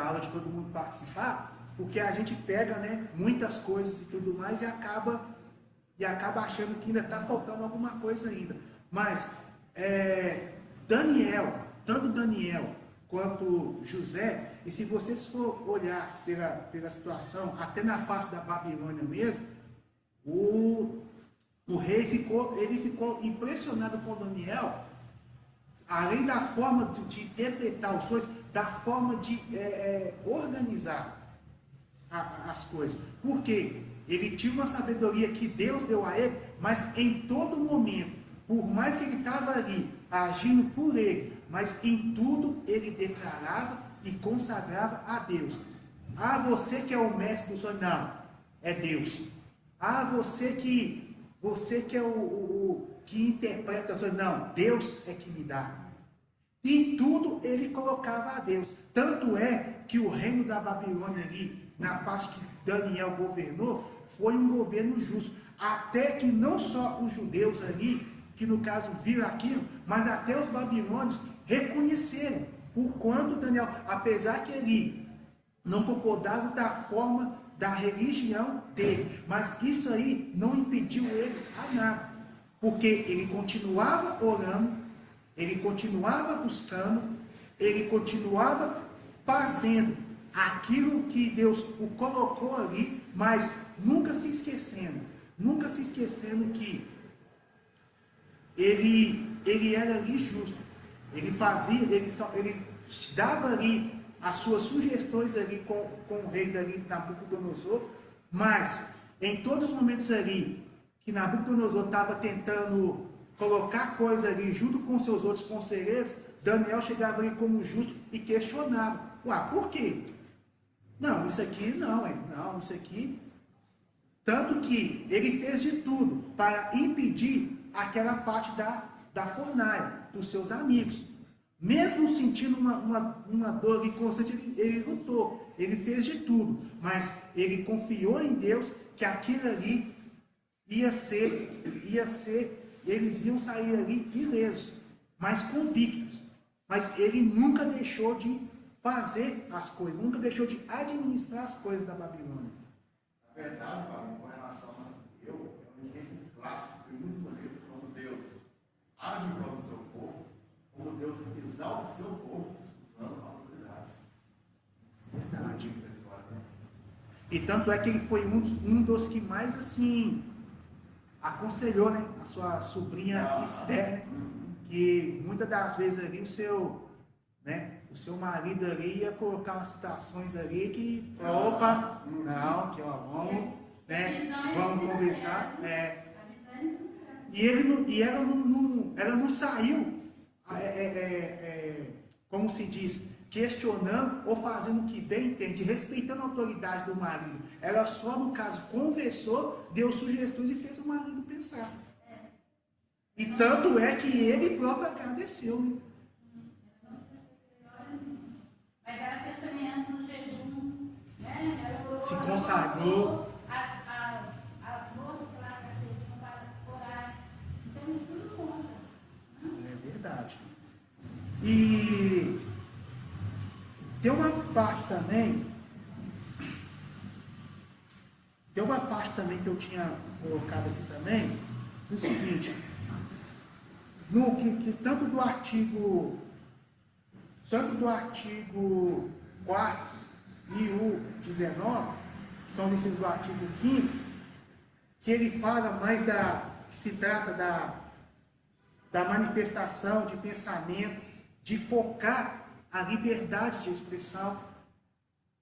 aula de todo mundo participar, porque a gente pega, né, muitas coisas e tudo mais e acaba achando que ainda está faltando alguma coisa ainda. Mas tanto Daniel quanto José, e se vocês for olhar pela situação, até na parte da Babilônia mesmo, o rei ficou impressionado com Daniel, além da forma de interpretar os sonhos, da forma de organizar as coisas. Por quê? ele tinha uma sabedoria que Deus deu a ele, mas em todo momento, por mais que ele estava ali, agindo por ele, mas em tudo ele declarava e consagrava a Deus. Ah, você que é o mestre do sonho, não, é Deus. Ah, você que é o que interpreta o sonho, não, Deus é que me dá. Em tudo ele colocava a Deus. Tanto é que o reino da Babilônia ali, na parte que Daniel governou, foi um governo justo. Até que não só os judeus ali, que no caso viram aquilo, mas até os babilônios reconheceram o quanto Daniel, apesar que ele não concordava da forma da religião dele, mas isso aí não impediu ele a nada, porque ele continuava orando, ele continuava buscando, ele continuava fazendo aquilo que Deus o colocou ali, mas nunca se esquecendo que ele era ali justo, ele fazia, ele dava ali as suas sugestões ali com o rei dali, Nabucodonosor, mas em todos os momentos ali que Nabucodonosor estava tentando colocar coisa ali junto com seus outros conselheiros, Daniel chegava ali como justo e questionava, por quê? Não, isso aqui não, isso aqui. Tanto que ele fez de tudo para impedir aquela parte da fornalha, dos seus amigos. Mesmo sentindo uma dor ali constante, ele lutou, ele fez de tudo, mas ele confiou em Deus que aquilo ali ia ser, eles iam sair ali ilesos, mas convictos. Mas ele nunca deixou de fazer as coisas, nunca deixou de administrar as coisas da Babilônia. Na verdade, Fábio, com relação a eu, é um exemplo clássico e muito bonito como Deus age para o seu povo, como Deus exalta o seu povo usando autoridades. Verdade. E tanto é que ele foi um dos que mais assim aconselhou, né, a sua sobrinha Esther, né, que muitas das vezes ali o seu marido ali ia colocar umas situações ali que, opa, não, que ó, vamos conversar, e ela não saiu, como se diz, questionando ou fazendo o que bem entende, respeitando a autoridade do marido. Ela só, no caso, conversou, deu sugestões e fez o marido pensar. E tanto é que ele próprio agradeceu, né? Mas ela fez também antes um jejum, né? Ela orou, se consagrou. As moças lá que serviam para orar. Então isso tudo conta. É verdade. E tem uma parte também que eu tinha colocado aqui também, do seguinte, que tanto do artigo 4º e o 19, que são os ensinos do artigo 5º, que ele fala mais que se trata da manifestação de pensamento, de focar a liberdade de expressão,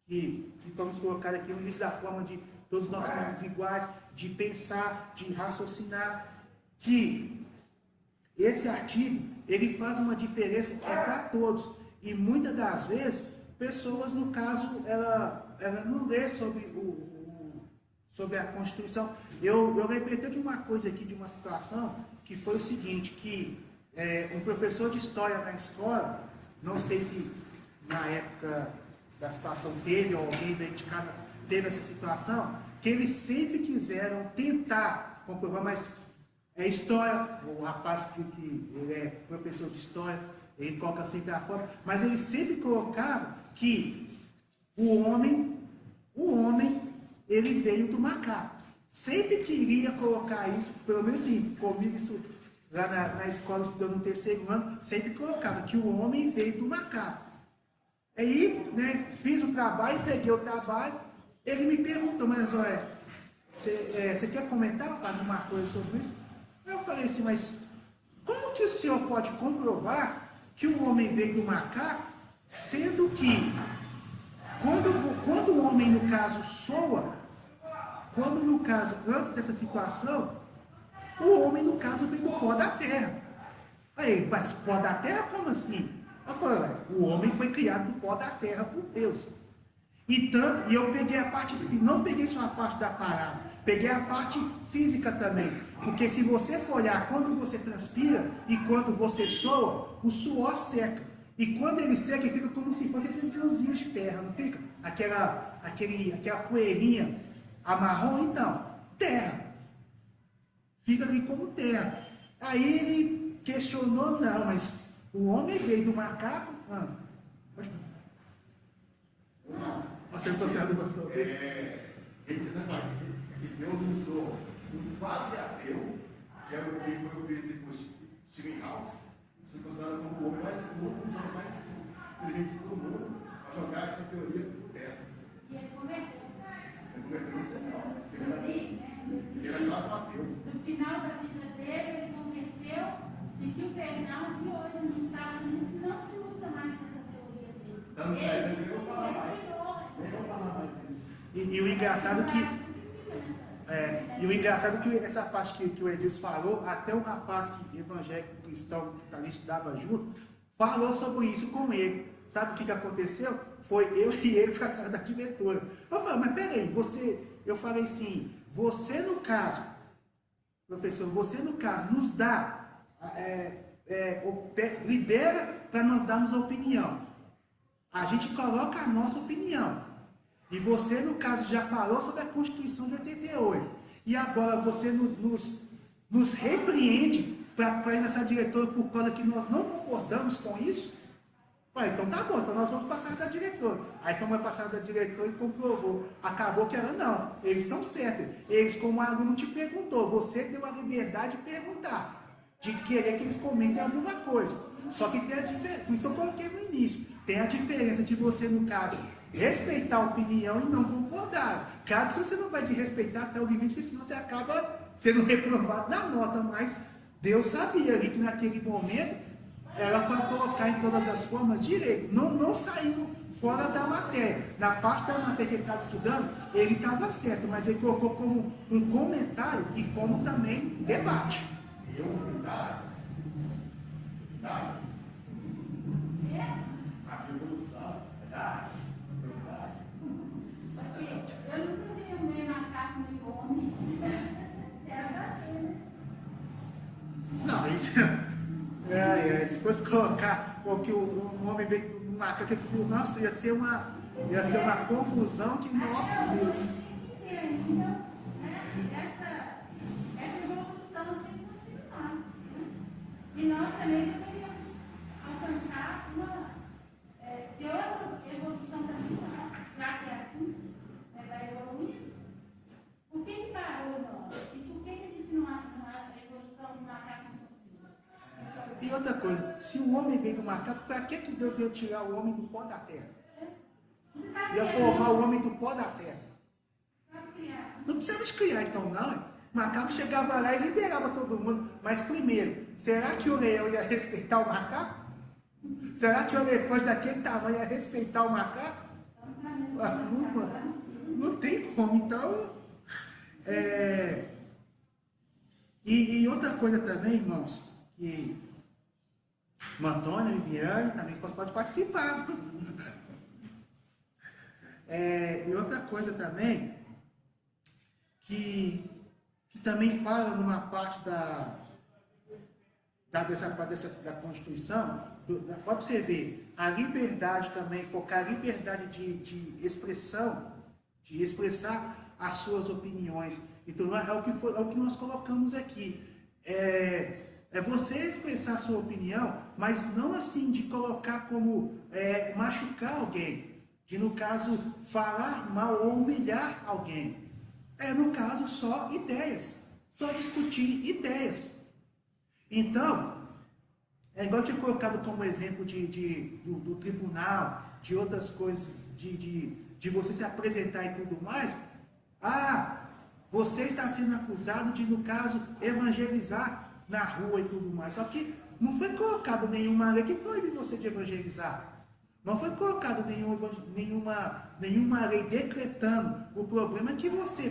que vamos colocar aqui no início da forma de todos nós somos iguais, de pensar, de raciocinar, que esse artigo, ele faz uma diferença para todos. E muitas das vezes, pessoas, no caso, ela não lê sobre a Constituição. Eu lembrei de uma coisa aqui, de uma situação, que foi o seguinte, que um professor de história na escola, não sei se na época da situação teve, ou alguém dentro de casa teve essa situação, que eles sempre quiseram tentar comprovar, mas é história, o rapaz que ele é professor de história, ele coloca sempre a forma, mas ele sempre colocava que o homem, ele veio do macaco. Sempre queria colocar isso, pelo menos assim, comigo lá na escola, estudando no terceiro ano, sempre colocava que o homem veio do macaco. Aí, né, fiz o trabalho, peguei o trabalho, ele me perguntou, mas olha, você quer comentar, fazer uma coisa sobre isso? Eu falei assim, mas como que o senhor pode comprovar que o homem veio do macaco, sendo que quando o homem, no caso, soa, como no caso, antes dessa situação, o homem, no caso, vem do pó da terra. Aí, mas pó da terra, como assim? Eu falei, o homem foi criado do pó da terra por Deus. E eu peguei a parte, não peguei só a parte da parada, peguei a parte física também. Porque se você for olhar, quando você transpira e quando você soa, o suor seca. E quando ele seca, ele fica como se fosse aqueles grãozinhos de terra, não fica? Aquela poeirinha amarrom, então, terra. Fica ali como terra. Aí ele questionou, não, mas o homem veio do macaco. Você não consegue levantar. Essa parte que Deus usou um quase ateu, que era o que foi o físico Stephen Hawking, se considerado como o homem mais inteligente do mundo, a jogar essa teoria por terra. E ele converteu. Ele converteu isso não. Ele era quase um ateu. No final da vida dele, ele converteu e que o perdão que hoje nos Estados Unidos não se usa mais essa teoria dele. Tanto é, eu nem vou falar mais. Nem vou falar mais disso. E o engraçado que essa parte que o Edilson falou, até um rapaz evangélico cristão que tá ali, estudava junto, falou sobre isso com ele. Sabe o que aconteceu? Foi eu e ele passaram da diretora. Eu falei, mas peraí, eu falei assim, você no caso, professor, você no caso nos dá, libera para nós darmos a opinião. A gente coloca a nossa opinião. E você, no caso, já falou sobre a Constituição de 88. E agora você nos repreende para ir nessa diretora por causa que nós não concordamos com isso? Ué, então tá bom, então nós vamos passar da diretora. Aí fomos passar da diretora e comprovou. Acabou que ela não, eles estão certos. Eles, como aluno, te perguntou, você deu a liberdade de perguntar, de querer que eles comentem alguma coisa. Só que tem a diferença, por isso que eu coloquei no início, tem a diferença de você, no caso, respeitar a opinião e não concordar. Claro que você não vai respeitar até o limite, porque senão você acaba sendo reprovado na nota, mas Deus sabia ali que naquele momento era para colocar em todas as formas direito, não saindo fora da matéria. Na parte da matéria que ele estava estudando, ele estava certo, mas ele colocou como um comentário e como também debate. A evolução, verdade. Eu nunca vi o meio macaco nem homem. Era bater, né? Não, isso. Se fosse colocar que o homem veio do macaco, nossa, ia ser uma confusão que, nossa Deus. Então, essa evolução tem que continuar. E nós também deveríamos alcançar ter outra evolução também. Já que é assim, vai evoluir. Por que parou nós? E por que a gente não há evolução do macaco? E outra coisa, se o homem veio do macaco, para que Deus ia tirar o homem do pó da terra? Ia formar o homem do pó da terra. Não precisava criar então não. O macaco chegava lá e liberava todo mundo. Mas primeiro, será que o leão ia respeitar o macaco? Será que o elefante daquele tamanho ia respeitar o macaco? Não tem como. Então, e outra coisa também, irmãos, que o Antônio, a Viviane também pode participar. E outra coisa também, que também fala numa parte da Constituição, pode você ver, a liberdade também, focar a liberdade de expressão, de expressar as suas opiniões. Então, é o que nós colocamos aqui. É você expressar a sua opinião, mas não assim de colocar como machucar alguém, de no caso falar mal ou humilhar alguém. No caso só ideias, só discutir ideias. Então, igual eu tinha colocado como exemplo do tribunal, de outras coisas, de você se apresentar e tudo mais. Você está sendo acusado de, no caso, evangelizar na rua e tudo mais. Só que não foi colocado nenhuma lei que proíbe você de evangelizar. Não foi colocada nenhuma lei decretando. O problema é que você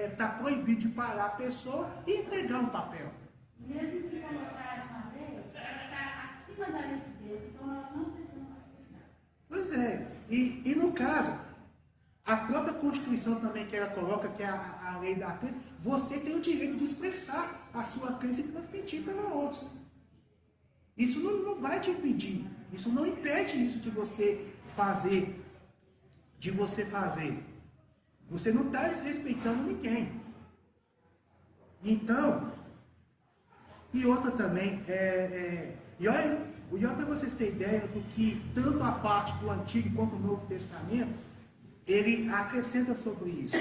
está proibido de parar a pessoa e entregar um papel. Mesmo se colocar uma lei, ela está acima da lei de Deus, então nós não precisamos aceitar. Pois é, e no caso, a própria Constituição também que ela coloca, que é a lei da crença, você tem o direito de expressar a sua crença e transmitir para outros. Isso não vai te impedir, isso não impede isso de você fazer. Você não está desrespeitando ninguém. Então, e outra também, e olha para vocês terem ideia do que tanto a parte do Antigo quanto do Novo Testamento, ele acrescenta sobre isso.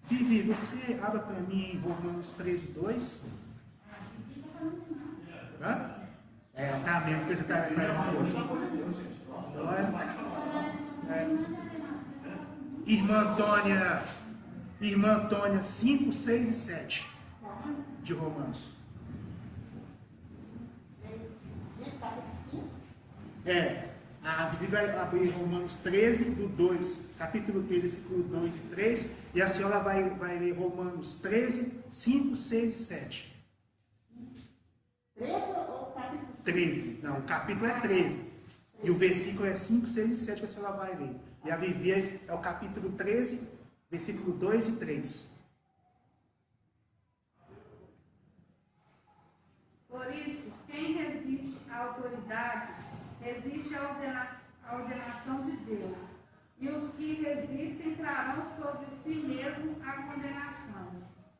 Vivi, você abra para mim em Romanos 13:2. Tá mesmo, porque você está para Irmã Antônia 5, 6 e 7 de Romanos. A Vivi vai abrir Romanos 13, do 2, capítulo 13, versículo 2 e 3, e a senhora vai ler Romanos 13, 5, 6 e 7. 13 ou capítulo 13, não, o capítulo é 13, e o versículo é 5, 6 e 7 que a senhora vai ler. E a Vivi é o capítulo 13, versículo 2 e 3. Por isso, quem resiste à autoridade, resiste à ordenação de Deus. E os que resistem trarão sobre si mesmo a condenação.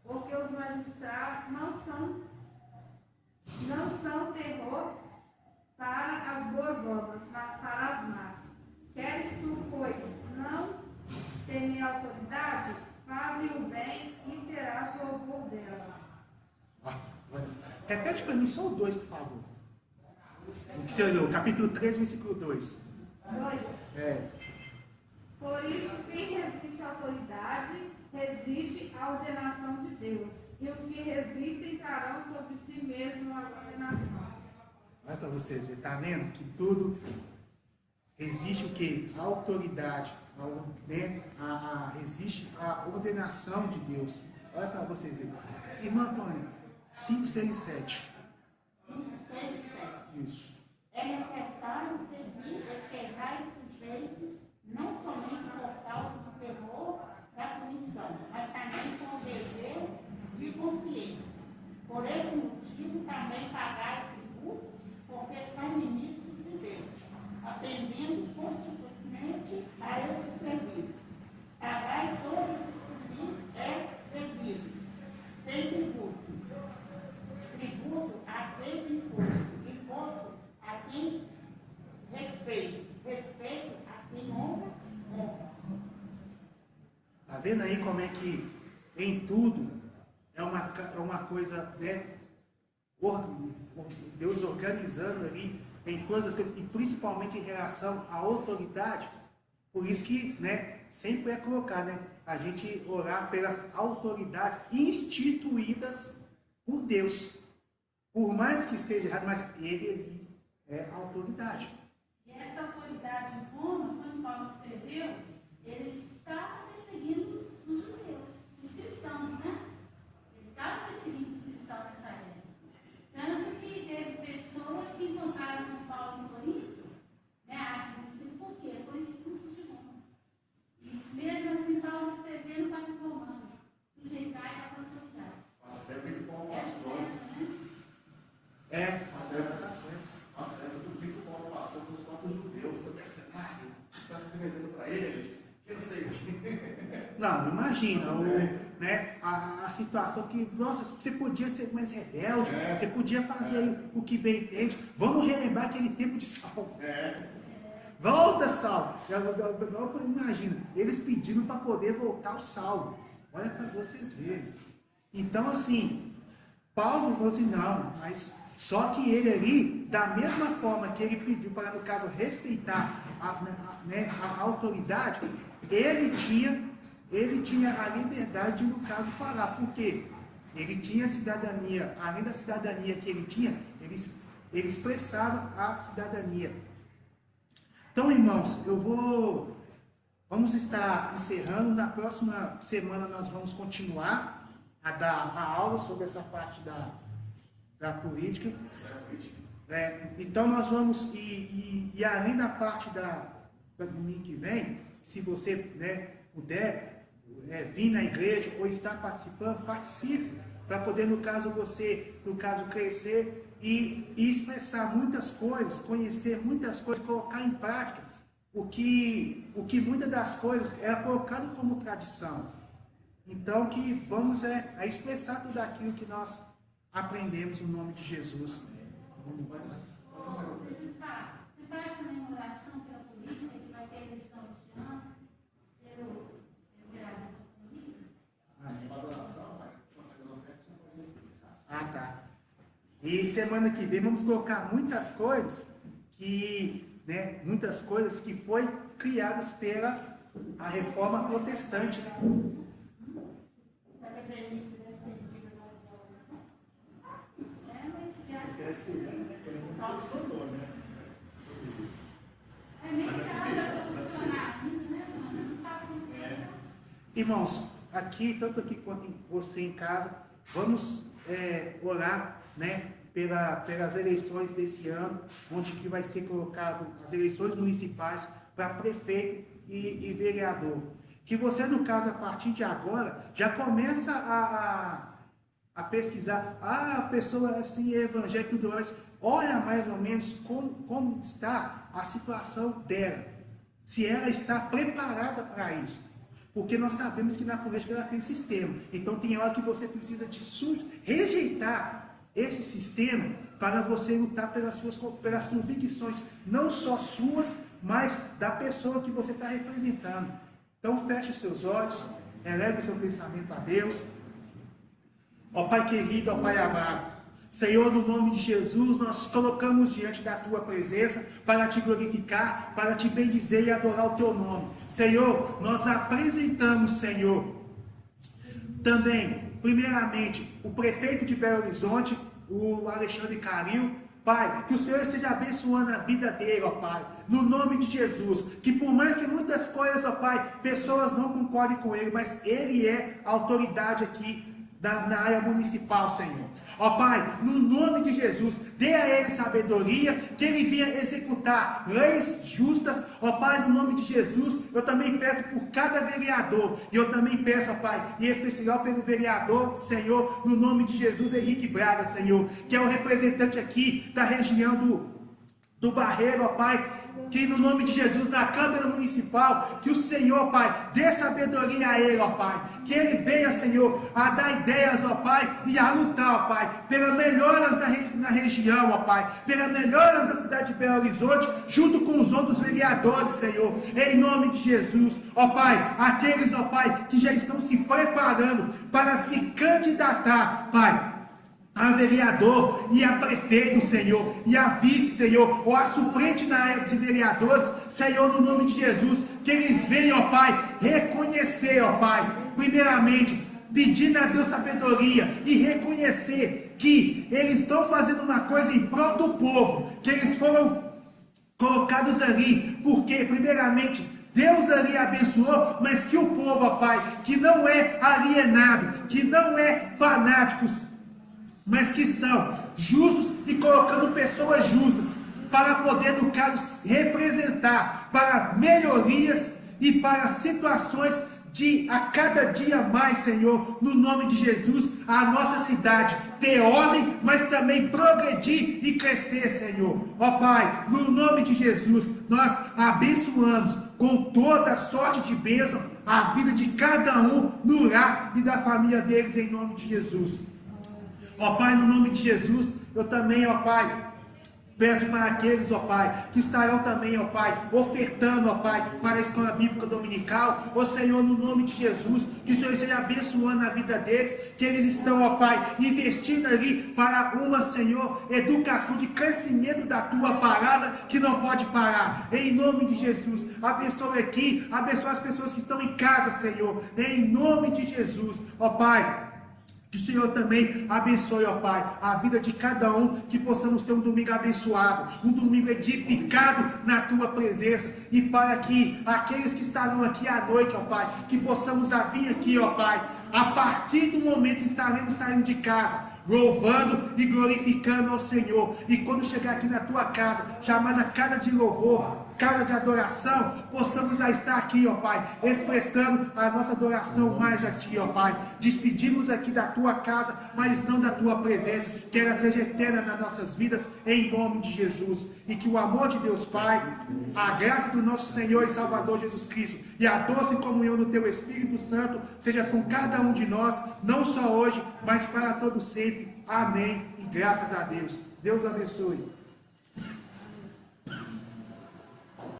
Porque os magistrados não são terror para as boas obras, mas para as más. Queres tu, pois, não temer a autoridade? Faze o bem e terás louvor dela. Repete para mim só o 2, por favor. O que você leu? Capítulo 13, versículo 2. 2. Por isso, quem resiste à autoridade, resiste à ordenação de Deus. E os que resistem trarão sobre si mesmo a condenação. Olha para vocês verem, está vendo que tudo existe o quê? A autoridade, existe a ordenação de Deus. Olha para vocês verem. Irmã Antônia, 5, 6 e 7. 5, 6 e 7. Isso. É necessário desterrar os sujeitos, não somente por causa do temor da punição, mas também com o dever de consciência. Por esse motivo, também pagais tributos, porque são ministros de Deus, atendendo constitucionalmente a esse serviço. Pagai todos os que é devido, sem tributo. Tributo a quem imposto a quem respeito a quem honra. Está vendo aí como é que em tudo é uma coisa, né? Deus organizando ali em todas as coisas, e principalmente em relação à autoridade. Por isso que, né, sempre é colocar, né, a gente orar pelas autoridades instituídas por Deus. Por mais que esteja errado, mas ele ali é a autoridade. E essa autoridade em Roma, quando Paulo escreveu, ele estava perseguindo os judeus, os cristãos, né? Ele estava perseguindo os cristãos nessa época. Tanto que teve pessoas que encontraram com Paulo em Corinto, né? Não sei por quê, foram expulsos de Roma. E mesmo assim, Paulo escrevendo para os romanos, sujeitar às autoridades. Até que Paulo É passou. certo, né? Nossa, lembra do que o Paulo passou com os próprios judeus, seu mercenário, está se vendendo para eles, eu sei o que. Não, imagina, né, a situação que, nossa, você podia ser mais rebelde, você podia fazer o que bem entende. Vamos relembrar aquele tempo de Saulo. Volta, Saulo. Imagina, eles pedindo para poder voltar o Saulo. Olha para vocês verem. Então, assim, Paulo falou assim, não, mas só que ele ali, da mesma forma que ele pediu para, no caso, respeitar a autoridade, ele tinha a liberdade de, no caso, falar. Por quê? Ele tinha cidadania, além da cidadania que ele tinha, eles expressavam a cidadania. Então, irmãos, vamos estar encerrando. Na próxima semana nós vamos continuar a dar a aula sobre essa parte da política. Então nós vamos, e além da parte da domingo que vem, se você puder vir na igreja ou estar participando, participe, para poder, no caso, crescer e expressar muitas coisas, conhecer muitas coisas, colocar em prática o que muitas das coisas era colocado como tradição. Então, que vamos a expressar tudo aquilo que nós aprendemos no nome de Jesus. E para essa comemoração pela política, que vai ter eleição este ano, eu vereador tá. E semana que vem vamos colocar muitas coisas que foi criadas pela a reforma protestante, né? Irmãos, aqui, tanto aqui quanto você em casa, vamos orar, pelas eleições desse ano, onde que vai ser colocado as eleições municipais para prefeito e vereador. Que você, no caso, a partir de agora, já começa a pesquisar, a pessoa assim é evangélica e tudo mais, olha mais ou menos como está a situação dela, se ela está preparada para isso. Porque nós sabemos que na política ela tem sistema. Então tem hora que você precisa de rejeitar esse sistema para você lutar pelas convicções, não só suas, mas da pessoa que você está representando. Então feche os seus olhos, eleve o seu pensamento a Deus. Ó Pai querido, ó Pai amado, Senhor, no nome de Jesus, nós colocamos diante da Tua presença para Te glorificar, para Te bendizer e adorar o Teu nome. Senhor, nós apresentamos, Senhor, também, primeiramente, o prefeito de Belo Horizonte, o Alexandre Calil. Pai, que o Senhor esteja abençoando a vida dele, ó Pai, no nome de Jesus, que por mais que muitas coisas, ó Pai, pessoas não concordem com ele, mas ele é a autoridade aqui na área municipal, Senhor. Ó Pai, no nome de Jesus, dê a ele sabedoria, que ele venha executar leis justas, ó Pai, no nome de Jesus. Eu também peço por cada vereador, e eu também peço, ó Pai, em especial pelo vereador, Senhor, no nome de Jesus, Henrique Braga, Senhor, que é o representante aqui da região do Barreiro, ó Pai, que no nome de Jesus, na Câmara Municipal, que o Senhor, Pai, dê sabedoria a ele, ó Pai, que ele venha, Senhor, a dar ideias, ó Pai, e a lutar, ó Pai, pelas melhoras na região, ó Pai, pelas melhoras da cidade de Belo Horizonte, junto com os outros vereadores, Senhor, em nome de Jesus, ó Pai, aqueles, ó Pai, que já estão se preparando para se candidatar, Pai, a vereador e a prefeito, Senhor, e a vice, Senhor, ou a suplente na área de vereadores, Senhor, no nome de Jesus, que eles venham, ó Pai, reconhecer, ó Pai, primeiramente, pedindo a Deus sabedoria e reconhecer que eles estão fazendo uma coisa em prol do povo, que eles foram colocados ali, porque, primeiramente, Deus ali abençoou, mas que o povo, ó Pai, que não é alienado, que não é fanáticos, mas que são justos e colocando pessoas justas para poder, no caso, representar para melhorias e para situações de a cada dia mais, Senhor, no nome de Jesus, a nossa cidade ter ordem, mas também progredir e crescer, Senhor. Ó Pai, no nome de Jesus, nós abençoamos com toda sorte de bênção a vida de cada um no lar e da família deles, em nome de Jesus. Ó Pai, no nome de Jesus, eu também, ó Pai, peço para aqueles, ó Pai, que estarão também, ó Pai, ofertando, ó Pai, para a escola bíblica dominical, ó Senhor, no nome de Jesus, que o Senhor esteja abençoando a vida deles, que eles estão, ó Pai, investindo ali para uma, Senhor, educação de crescimento da Tua palavra, que não pode parar, em nome de Jesus. Abençoa aqui, abençoa as pessoas que estão em casa, Senhor, em nome de Jesus, ó Pai. Que o Senhor também abençoe, ó Pai, a vida de cada um, que possamos ter um domingo abençoado, um domingo edificado na Tua presença. E para que aqueles que estarão aqui à noite, ó Pai, que possamos vir aqui, ó Pai, a partir do momento que estaremos saindo de casa, louvando e glorificando ao Senhor. E quando chegar aqui na Tua casa, chamada casa de louvor, casa de adoração, possamos estar aqui, ó Pai, expressando a nossa adoração mais a Ti, ó Pai. Despedimos aqui da Tua casa, mas não da Tua presença, que ela seja eterna nas nossas vidas, em nome de Jesus. E que o amor de Deus Pai, a graça do nosso Senhor e Salvador Jesus Cristo e a doce comunhão do Teu Espírito Santo seja com cada um de nós, não só hoje, mas para todo sempre. Amém. E graças a Deus. Deus abençoe.